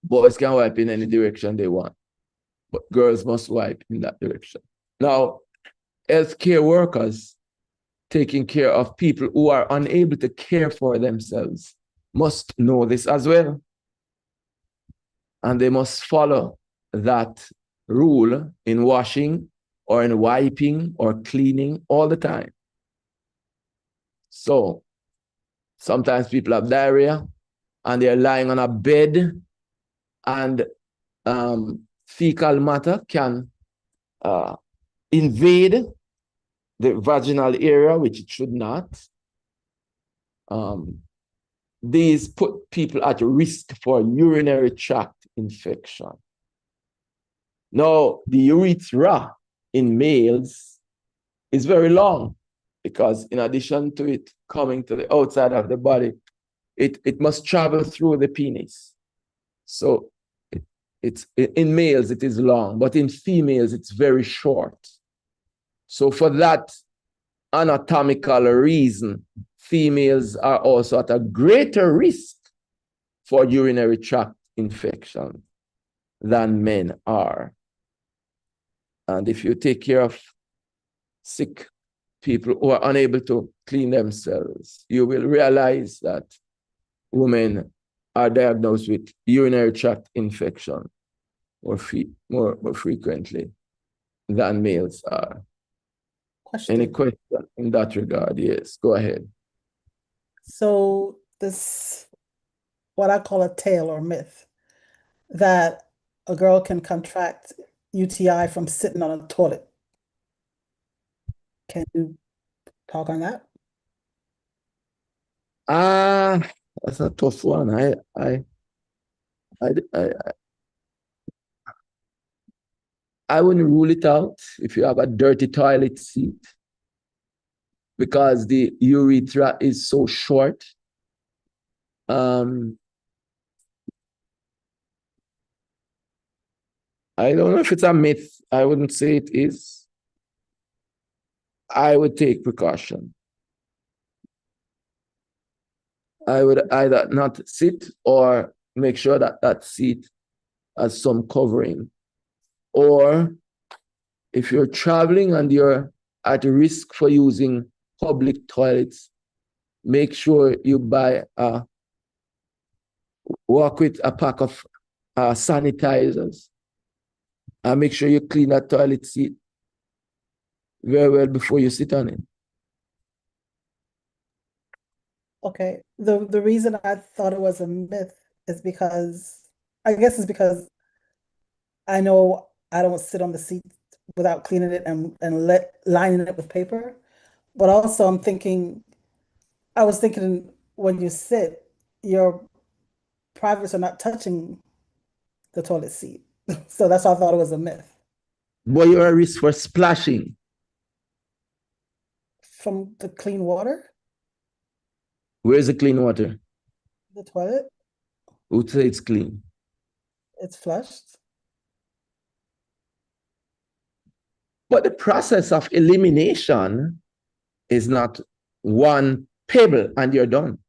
Boys can wipe in any direction they want, but girls must wipe in that direction. Now, healthcare workers taking care of people who are unable to care for themselves must know this as well. And they must follow that rule in washing or in wiping or cleaning all the time. So sometimes people have diarrhea and they're lying on a bed and fecal matter can invade the vaginal area, which it should not. These put people at risk for urinary tract infection. Now, the urethra in males is very long because in addition to it coming to the outside of the body, it must travel through the penis. So it's in males, it is long, but in females, it's very short. So for that anatomical reason, females are also at a greater risk for urinary tract infection than men are. And if you take care of sick people who are unable to clean themselves, you will realize that women are diagnosed with urinary tract infection more frequently than males are. Question. Any question in that regard? Yes, go ahead. So this, what I call a tale or myth, that a girl can contract UTI from sitting on a toilet. Can you talk on that? That's a tough one. I wouldn't rule it out if you have a dirty toilet seat because the urethra is so short. I don't know if it's a myth. I wouldn't say it is. I would take precaution. I would either not sit or make sure that that seat has some covering. Or if you're traveling and you're at risk for using public toilets, make sure you walk with a pack of sanitizers. And make sure you clean that toilet seat very well before you sit on it. Okay. The reason I thought it was a myth is because I guess it's because I know I don't sit on the seat without cleaning it and lining it with paper. But also I was thinking when you sit, your privates are not touching the toilet seat. So that's why I thought it was a myth. But you're at risk for splashing. From the clean water, Where's the clean water? the toilet, Who say it's clean? it's flushed. But the process of elimination is not one pebble and you're done.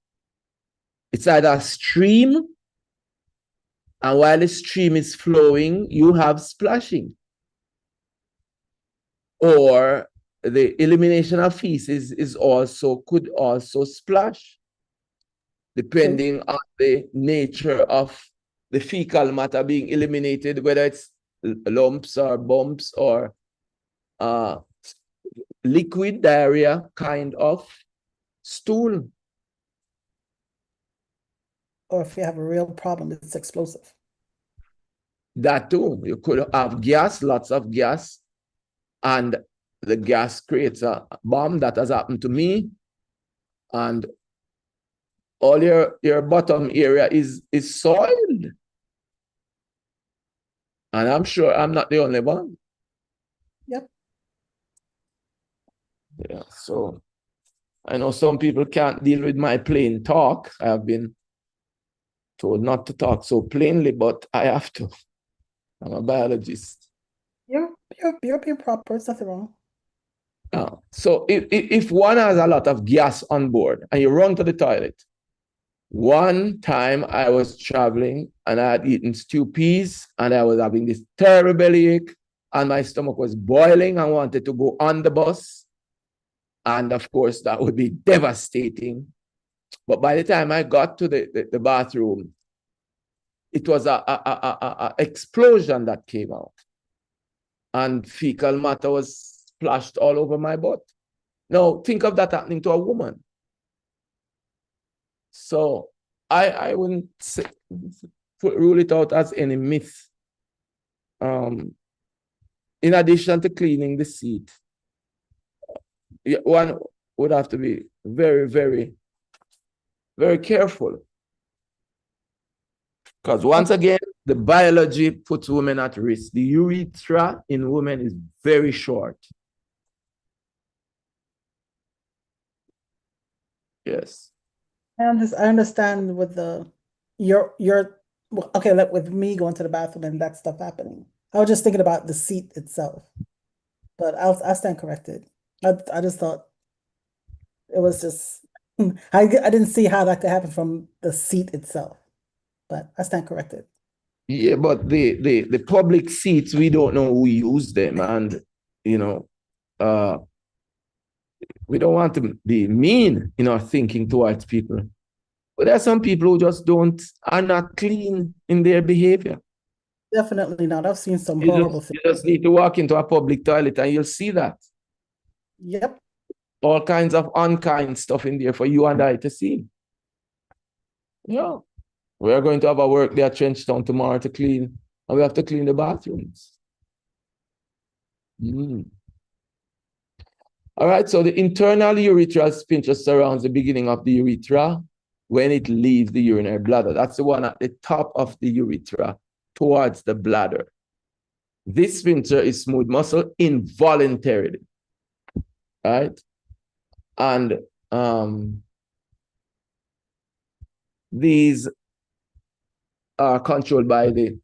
It's either a stream, and while the stream is flowing, you have splashing. Or the elimination of feces could also splash, depending on the nature of the fecal matter being eliminated, whether it's lumps or bumps or liquid diarrhea kind of stool. Or if you have a real problem, it's explosive. That too. You could have gas, lots of gas, and the gas creates a bomb. That has happened to me. And all your bottom area is soiled. And I'm sure I'm not the only one. Yep. Yeah, so I know some people can't deal with my plain talk. I have been told not to talk so plainly, but I have to. I'm a biologist. You're being proper, there's nothing wrong. So if one has a lot of gas on board and you run to the toilet, one time I was traveling and I had eaten stew peas and I was having this terrible bellyache and my stomach was boiling. I wanted to go on the bus. And of course, that would be devastating. But by the time I got to the bathroom, it was a explosion that came out. And fecal matter was splashed all over my butt. Now, think of that happening to a woman. So I wouldn't rule it out as any myth. In addition to cleaning the seat, one would have to be very, very, very careful. Because once again, the biology puts women at risk. The urethra in women is very short. Yes. I understand with okay, like with me going to the bathroom and that stuff happening. I was just thinking about the seat itself. But I stand corrected. I just thought it was just I didn't see how that could happen from the seat itself. But I stand corrected. Yeah, but the public seats, we don't know who use them, and we don't want to be mean in our thinking towards people. But there are some people who just are not clean in their behavior. Definitely not. I've seen some horrible things. You just need to walk into a public toilet and you'll see that. Yep. All kinds of unkind stuff in there for you and I to see. Yeah. We're going to have a work day at Trenchtown tomorrow to clean, and we have to clean the bathrooms. All right, so the internal urethral sphincter surrounds the beginning of the urethra when it leaves the urinary bladder. That's the one at the top of the urethra towards the bladder. This sphincter is smooth muscle involuntarily, right? And these are controlled by the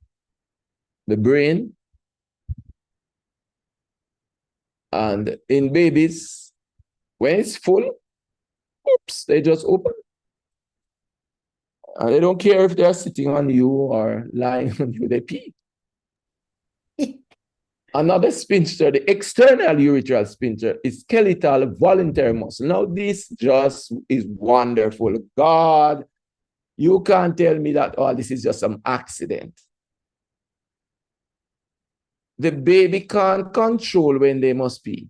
brain. And in babies, when it's full, oops, they just open. And they don't care if they're sitting on you or lying on you, they pee. Another sphincter, the external urethral sphincter, is skeletal voluntary muscle. Now, this just is wonderful. God, you can't tell me that, oh, this is just some accident. The baby can't control when they must pee.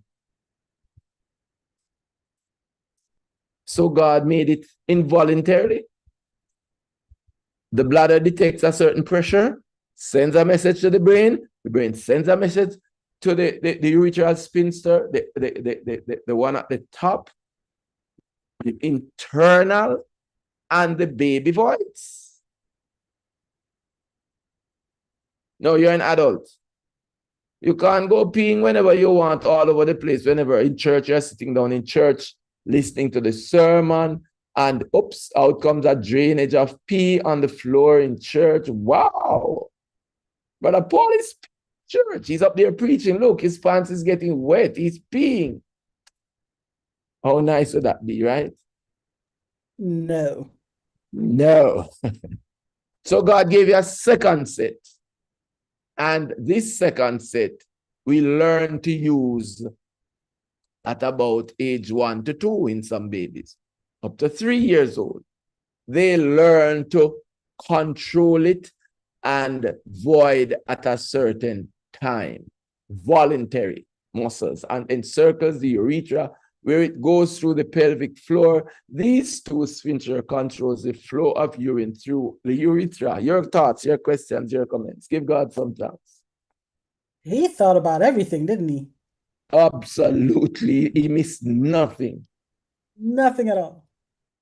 So God made it involuntarily. The bladder detects a certain pressure, sends a message to the brain sends a message to the urethral sphincter, the one at the top, the internal, and the baby voice. No, you're an adult. You can't go peeing whenever you want, all over the place. Whenever in church, you're sitting down in church, listening to the sermon, and oops, out comes a drainage of pee on the floor in church. Wow. Brother Paul is church. He's up there preaching. Look, his pants is getting wet. He's peeing. How nice would that be, right? No. No. So God gave you a second set. And this second set, we learn to use at about age 1 to 2 in some babies, up to 3 years old. They learn to control it and void at a certain time, voluntary muscles, and encircles the urethra, where it goes through the pelvic floor. These two sphincter controls the flow of urine through the urethra. Your thoughts, your questions, your comments. Give God some thanks. He thought about everything, didn't he? Absolutely. He missed nothing. Nothing at all.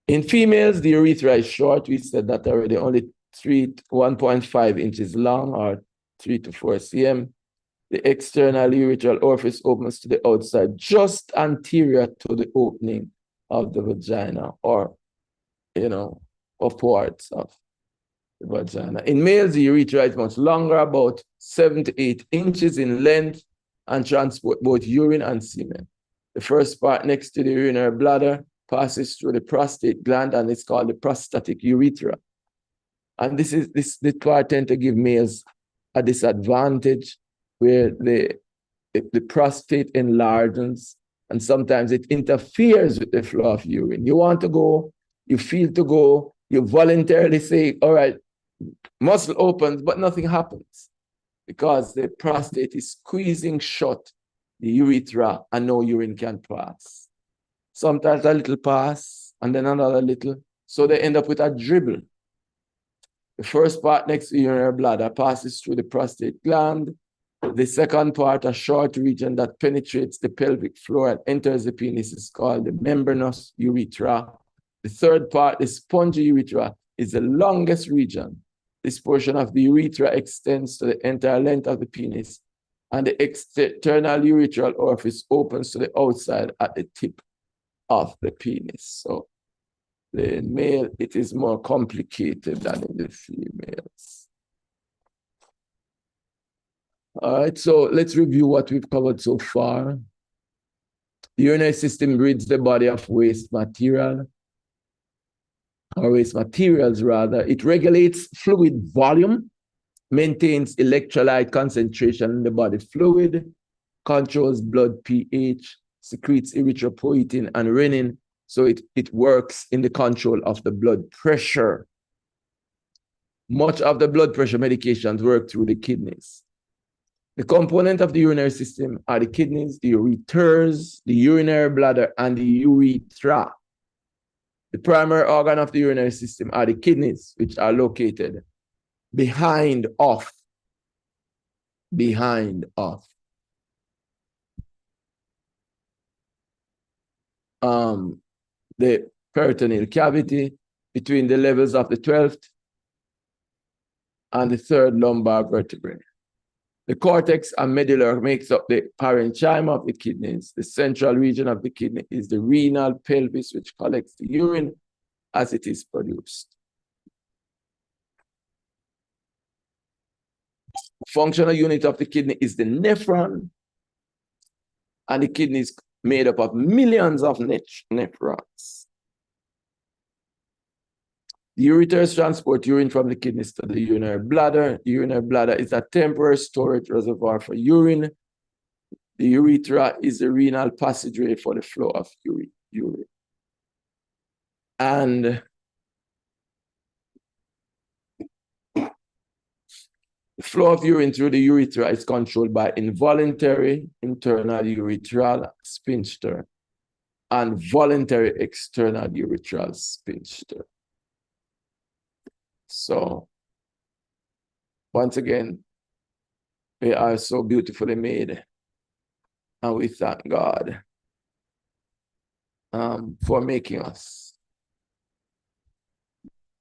In females, the urethra is short. We said that already, only 1.5 inches long, or 3 to 4 cm. The external urethral orifice opens to the outside, just anterior to the opening of the vagina, or, upwards of the vagina. In males, the urethra is much longer, about 7 to 8 inches in length, and transport both urine and semen. The first part next to the urinary bladder passes through the prostate gland, and it's called the prostatic urethra. And this part tend to give males a disadvantage, where the prostate enlarges, and sometimes it interferes with the flow of urine. You want to go, you feel to go, you voluntarily say, all right, muscle opens, but nothing happens, because the prostate is squeezing shut the urethra and no urine can pass. Sometimes a little pass and then another little, so they end up with a dribble. The first part next to the urinary bladder passes through the prostate gland. The second part, a short region that penetrates the pelvic floor and enters the penis, is called the membranous urethra. The third part, the spongy urethra, is the longest region. This portion of the urethra extends to the entire length of the penis, and the external urethral orifice opens to the outside at the tip of the penis. So the male, it is more complicated than in the females. All right, so let's review what we've covered so far. The urinary system rids the body of waste material, or waste materials rather. It regulates fluid volume, maintains electrolyte concentration in the body fluid, controls blood pH, secretes erythropoietin and renin, so it works in the control of the blood pressure. Much of the blood pressure medications work through the kidneys. The component of the urinary system are the kidneys, the ureters, the urinary bladder, and the urethra. The primary organ of the urinary system are the kidneys, which are located behind off. The peritoneal cavity, between the levels of the 12th and the 3rd lumbar vertebrae. The cortex and medulla makes up the parenchyma of the kidneys. The central region of the kidney is the renal pelvis, which collects the urine as it is produced. The functional unit of the kidney is the nephron, and the kidney is made up of millions of nephrons. The ureters transport urine from the kidneys to the urinary bladder. The urinary bladder is a temporary storage reservoir for urine. The urethra is the renal passageway for the flow of urine. And the flow of urine through the urethra is controlled by involuntary internal urethral sphincter and voluntary external urethral sphincter. So, once again, we are so beautifully made, and we thank God for making us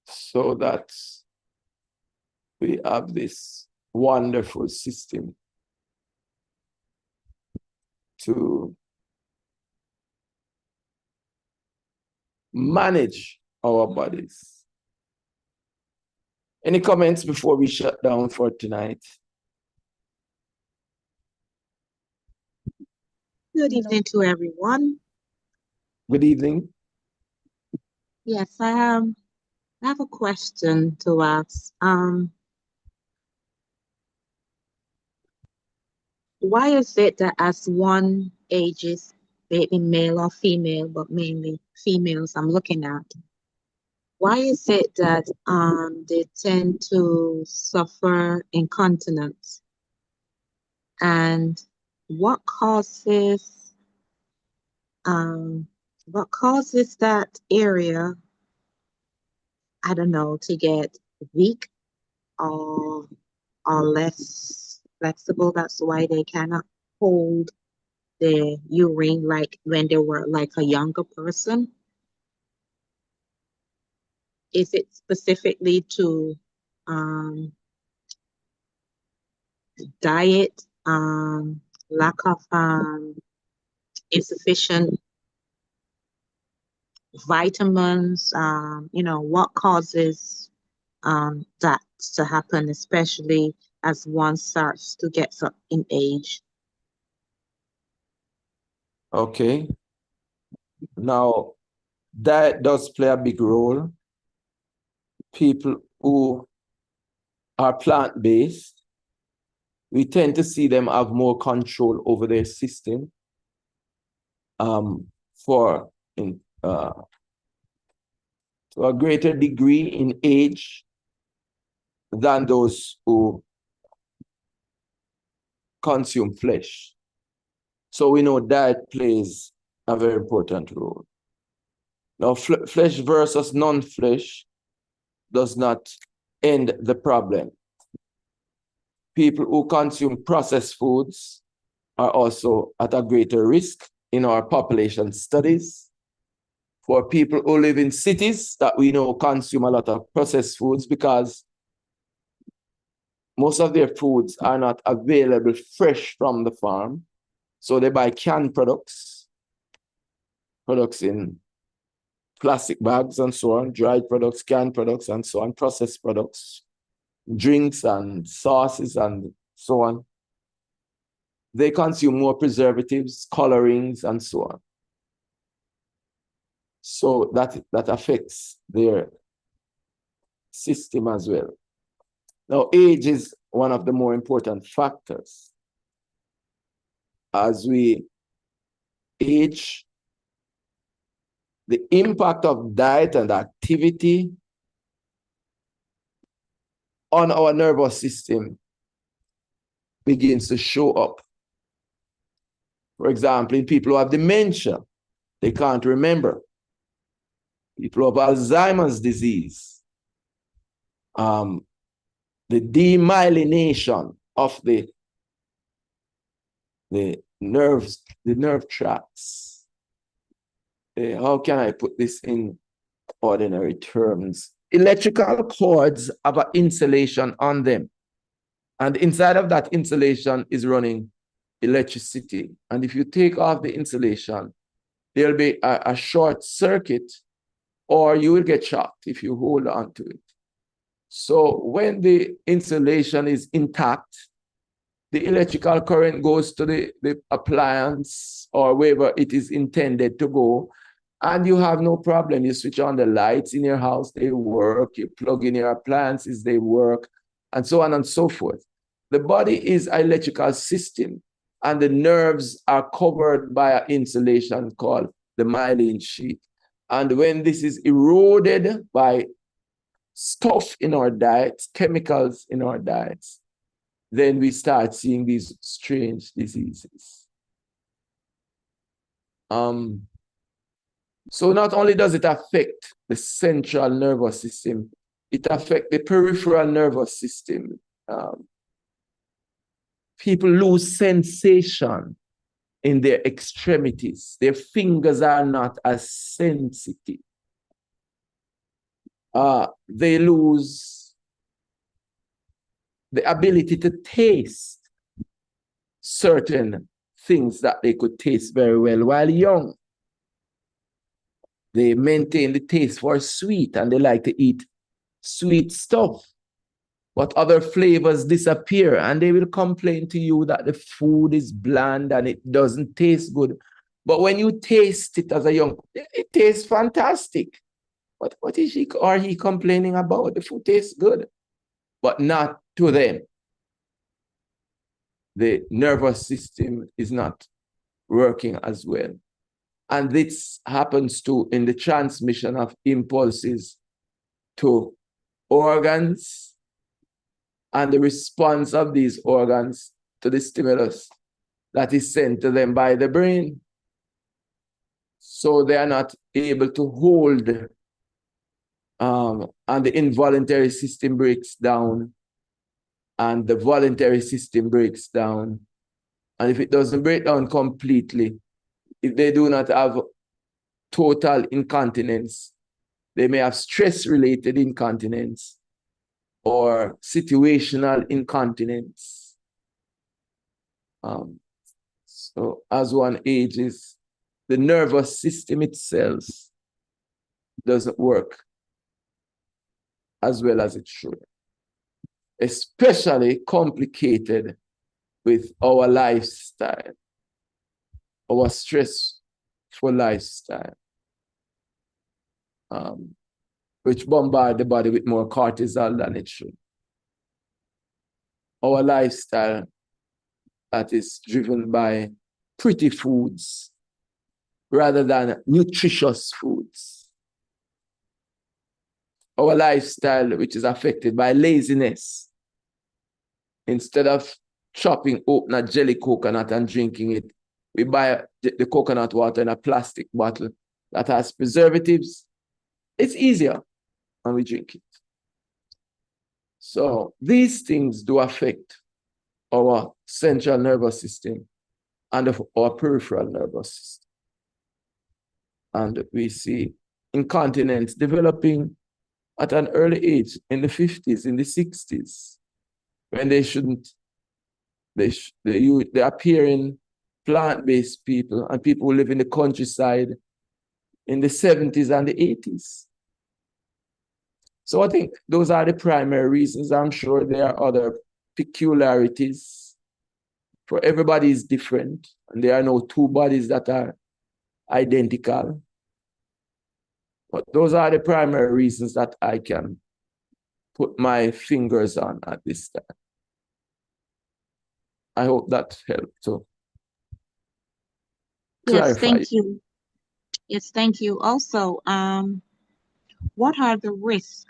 so that we have this wonderful system to manage our bodies. Any comments before we shut down for tonight? Good evening to everyone. Good evening. Yes, I have a question to ask. Why is it that as one ages, maybe male or female, but mainly females I'm looking at, why is it that they tend to suffer incontinence? And what causes that area, I don't know, to get weak or less flexible? That's why they cannot hold the urine like when they were like a younger person. Is it specifically to diet, lack of insufficient vitamins? What causes that to happen, especially as one starts to get up in age? Okay. Now, diet does play a big role. People who are plant-based, we tend to see them have more control over their system to a greater degree in age than those who consume flesh. So we know diet plays a very important role. Now, flesh versus non-flesh does not end the problem. People who consume processed foods are also at a greater risk in our population studies. For people who live in cities that we know consume a lot of processed foods because most of their foods are not available fresh from the farm. So they buy canned products in plastic bags and so on, dried products, canned products and so on, processed products, drinks and sauces and so on. They consume more preservatives, colorings and so on. So that affects their system as well. Now, age is one of the more important factors. As we age, the impact of diet and activity on our nervous system begins to show up. For example, in people who have dementia, they can't remember. People who have Alzheimer's disease, the demyelination of the nerves, the nerve tracts. How can I put this in ordinary terms? Electrical cords have an insulation on them. And inside of that insulation is running electricity. And if you take off the insulation, there'll be a short circuit, or you will get shocked if you hold on to it. So when the insulation is intact, the electrical current goes to the appliance or wherever it is intended to go, and you have no problem. You switch on the lights in your house, they work. You plug in your appliances, they work, and so on and so forth. The body is an electrical system, and the nerves are covered by an insulation called the myelin sheath. And when this is eroded by stuff in our diets, chemicals in our diets, then we start seeing these strange diseases. So not only does it affect the central nervous system, it affects the peripheral nervous system. People lose sensation in their extremities. Their fingers are not as sensitive. They lose the ability to taste certain things that they could taste very well while young. They maintain the taste for sweet and they like to eat sweet stuff. But other flavors disappear and they will complain to you that the food is bland and it doesn't taste good. But when you taste it as a young, it tastes fantastic. But what is she or he complaining about? The food tastes good, but not to them. The nervous system is not working as well. And this happens too in the transmission of impulses to organs and the response of these organs to the stimulus that is sent to them by the brain. So they are not able to hold, and the involuntary system breaks down and the voluntary system breaks down. And if it doesn't break down completely, if they do not have total incontinence, they may have stress-related incontinence or situational incontinence. So as one ages, the nervous system itself doesn't work as well as it should, especially complicated with our lifestyle, our stressful lifestyle, which bombard the body with more cortisol than it should. Our lifestyle that is driven by pretty foods rather than nutritious foods. Our lifestyle which is affected by laziness. Instead of chopping open a jelly coconut and drinking it, we buy the coconut water in a plastic bottle that has preservatives. It's easier and we drink it. So these things do affect our central nervous system and our peripheral nervous system. And we see incontinence developing at an early age, in the 50s, in the 60s, when they shouldn't. They appear in plant-based people and people who live in the countryside in the 70s and the 80s. So I think those are the primary reasons. I'm sure there are other peculiarities. For everybody is different, and there are no two bodies that are identical. But those are the primary reasons that I can put my fingers on at this time. I hope that helped to clarify. Yes, thank you. Yes, thank you. Also, what are the risks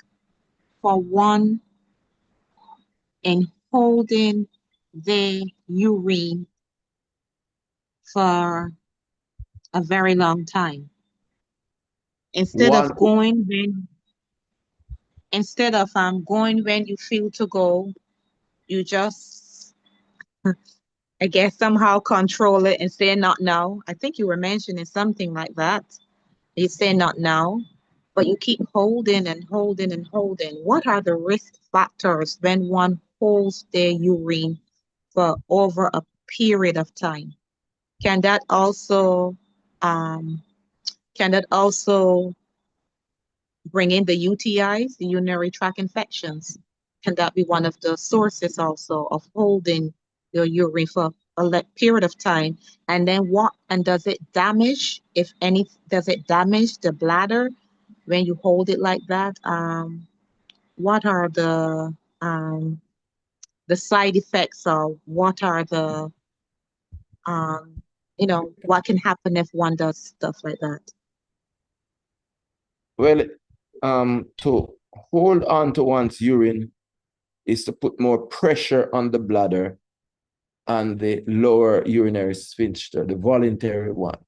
for one in holding their urine for a very long time? Instead of going when you feel to go, you just, I guess, somehow control it and say not now. I think you were mentioning something like that. You say not now, but you keep holding and holding and holding. What are the risk factors when one holds their urine for over a period of time? Can that also bring in the UTIs, the urinary tract infections? Can that be one of the sources also of holding your urine for a period of time? And then does it damage, if any, does it damage the bladder when you hold it like that? What are the side effects, or what are the, what can happen if one does stuff like that? Well, to hold on to one's urine is to put more pressure on the bladder and the lower urinary sphincter, the voluntary one.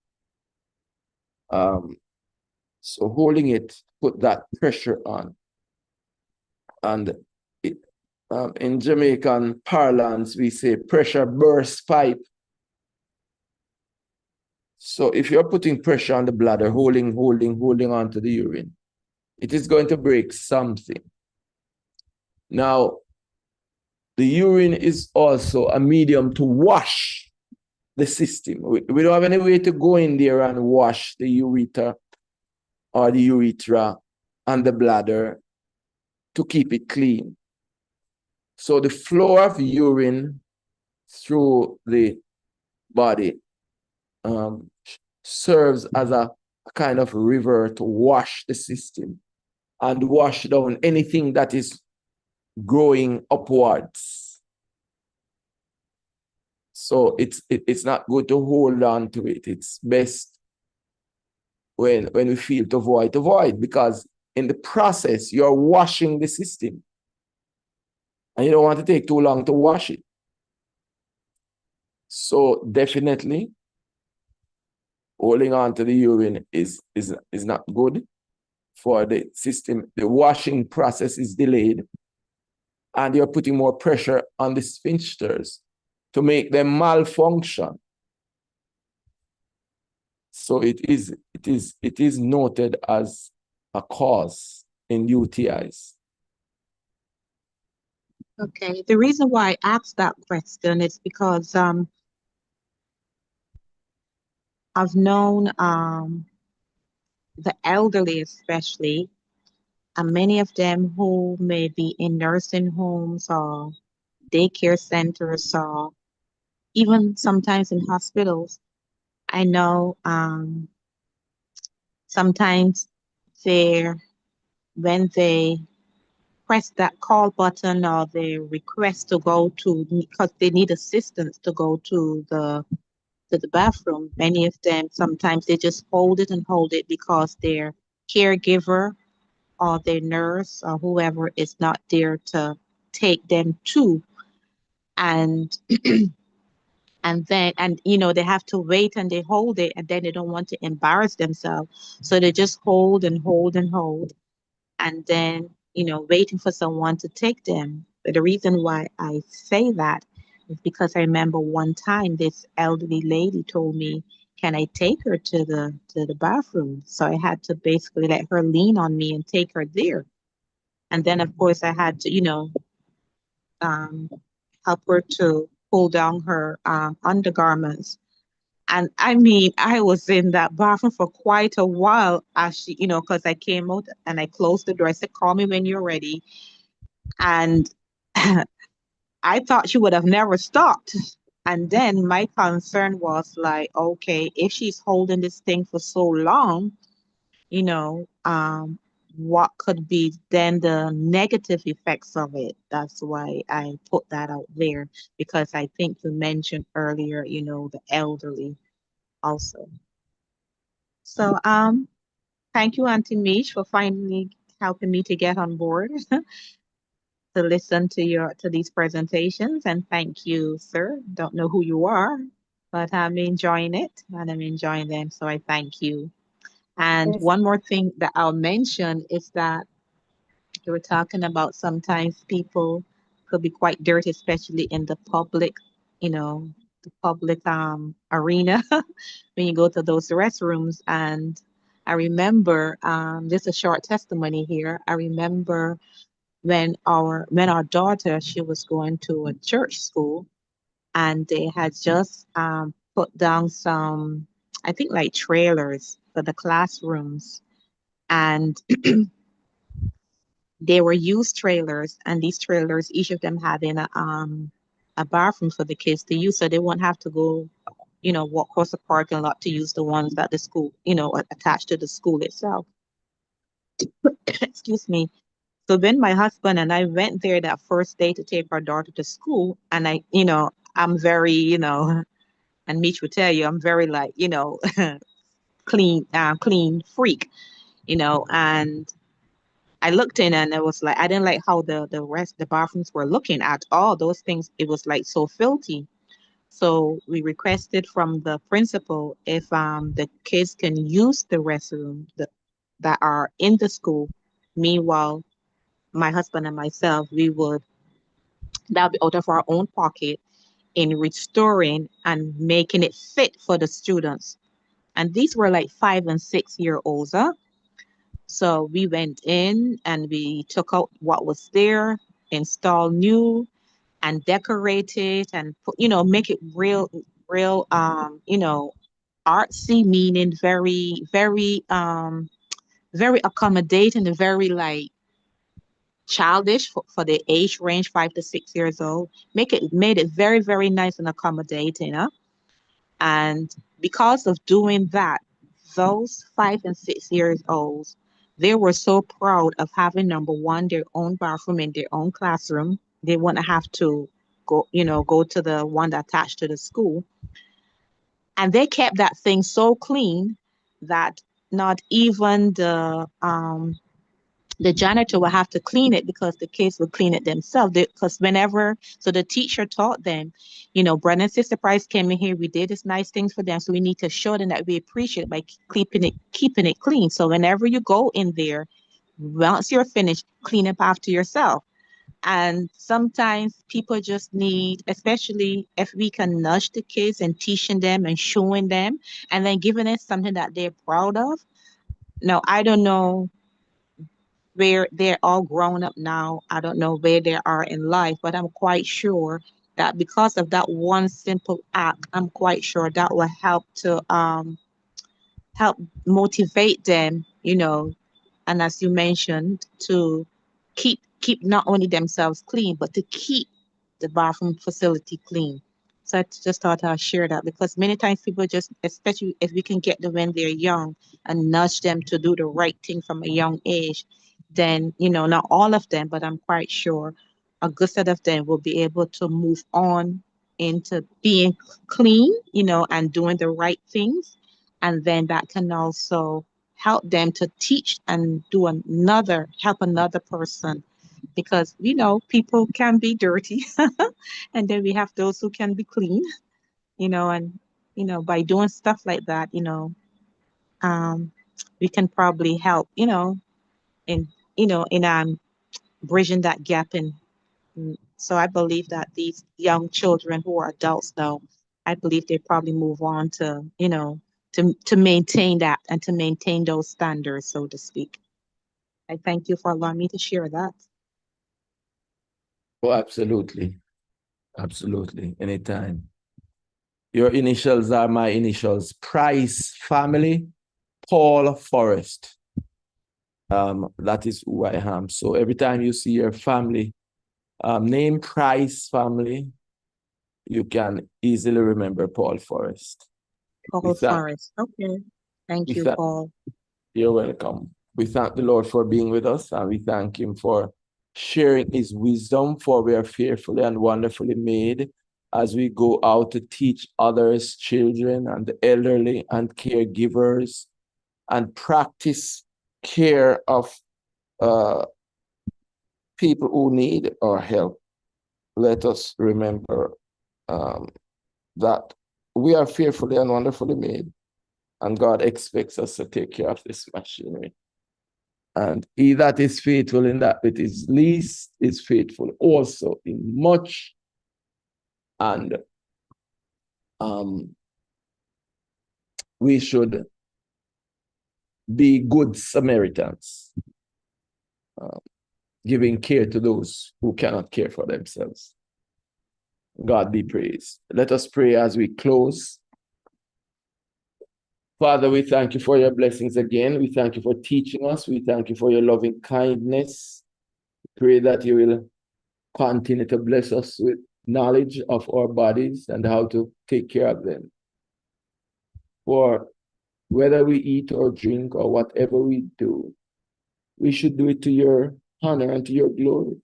So holding it, put that pressure on. And it, in Jamaican parlance, we say pressure burst pipe. So if you're putting pressure on the bladder, holding on to the urine, it is going to break something. Now, the urine is also a medium to wash the system. We don't have any way to go in there and wash the urethra or the urethra and the bladder to keep it clean. So the flow of urine through the body serves as a kind of river to wash the system and wash down anything that is growing upwards. So it's not good to hold on to it. It's best when we feel to avoid, because in the process, you're washing the system. And you don't want to take too long to wash it. So definitely, holding on to the urine is not good for the system. The washing process is delayed, and you're putting more pressure on the sphincters to make them malfunction. So it is noted as a cause in UTIs. Okay, the reason why I asked that question is because I've known the elderly especially, and many of them who may be in nursing homes or daycare centers or even sometimes in hospitals. I know sometimes when they press that call button or they request to go to, because they need assistance to go to the bathroom, many of them sometimes they just hold it because their caregiver or their nurse or whoever is not there to take them to, and and they have to wait and they hold it, and then they don't want to embarrass themselves, so they just hold and hold and hold, and then waiting for someone to take them. But the reason why I say that is because I remember one time this elderly lady told me, can I take her to the bathroom? So I had to basically let her lean on me and take her there. And then of course I had to um, help her to pull down her undergarments. And I mean, I was in that bathroom for quite a while as she, because I came out and I closed the door. I said, call me when you're ready. And I thought she would have never stopped. And then my concern was like, okay, if she's holding this thing for so long, you know, um, what could be then the negative effects of it? That's why I put that out there, because I think you mentioned earlier, the elderly also. So, thank you, Auntie Mish, for finally helping me to get on board to listen to these presentations. And thank you, sir. Don't know who you are, but I'm enjoying it and I'm enjoying them. So I thank you. And Yes. one more thing that I'll mention is that you were talking about sometimes people could be quite dirty, especially in the public, the public arena when you go to those restrooms. And I remember just a short testimony here. I remember when our daughter, she was going to a church school, and they had just put down some, I think, like trailers for the classrooms, and they were used trailers, and these trailers, each of them having a bathroom for the kids to use, so they won't have to go, walk across the parking lot to use the ones that the school, attached to the school itself. Excuse me. So then my husband and I went there that first day to take our daughter to school, and I'm very, and Mitch would tell you, I'm very like, clean freak, and I looked in and it was like, I didn't like how the bathrooms were looking at all those things. It was like so filthy. So we requested from the principal if the kids can use the restroom, that are in the school. Meanwhile, my husband and myself, that would be out of our own pocket in restoring and making it fit for the students. And these were like 5 and 6 year olds. Huh? So we went in and we took out what was there, installed new and decorate it and put, make it real, artsy, meaning very, very, very accommodating and very like childish for the age range, 5 to 6 years old. Made it very, very nice and accommodating. Huh? And because of doing that, those 5 and 6 years olds, they were so proud of having number one, their own bathroom in their own classroom. They wouldn't have to go to the one that attached to the school. And they kept that thing so clean that not even the janitor will have to clean it because the kids will clean it themselves. Because so the teacher taught them, brother and sister Price came in here, we did this nice things for them. So we need to show them that we appreciate it by keeping it clean. So whenever you go in there, once you're finished, clean up after yourself. And sometimes people just need, especially if we can nudge the kids and teaching them and showing them and then giving them something that they're proud of. Now, I don't know where they're all grown up now. I don't know where they are in life, but I'm quite sure that because of that one simple act, I'm quite sure that will help motivate them, and as you mentioned, to keep not only themselves clean, but to keep the bathroom facility clean. So I just thought I'd share that because many times people just, especially if we can get them when they're young and nudge them to do the right thing from a young age, then, not all of them, but I'm quite sure a good set of them will be able to move on into being clean, and doing the right things. And then that can also help them to teach and help another person because people can be dirty and then we have those who can be clean, and by doing stuff like that, um we can probably help, in bridging that gap in. So I believe that these young children who are adults now, I believe they probably move on to, to maintain that and to maintain those standards, so to speak. I thank you for allowing me to share that. Oh, absolutely. Absolutely. Anytime. Your initials are my initials. Price family, Paul Forrest. That is who I am. So every time you see your family name, Price family, you can easily remember Paul Forrest. Paul Forrest. Okay. Thank you, Paul. You're welcome. We thank the Lord for being with us, and we thank him for sharing his wisdom, for we are fearfully and wonderfully made as we go out to teach others, children and the elderly and caregivers, and practice care of people who need our help. Let us remember that we are fearfully and wonderfully made, and God expects us to take care of this machinery. And he that is faithful in that which is least is faithful also in much. And we should be good Samaritans, giving care to those who cannot care for themselves. God be praised. Let us pray as we close. Father, we thank you for your blessings again. We thank you for teaching us. We thank you for your loving kindness. Pray that you will continue to bless us with knowledge of our bodies and how to take care of them. For whether we eat or drink or whatever we do, we should do it to your honor and to your glory.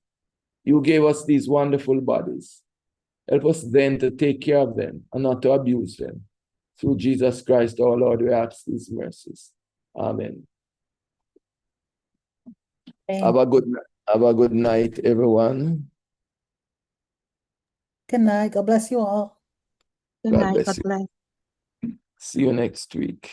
You gave us these wonderful bodies. Help us then to take care of them and not to abuse them. Through Jesus Christ, our Lord, we ask these mercies. Amen. Have a good night, everyone. Good night. God bless you all. Good night. God bless. See you next week.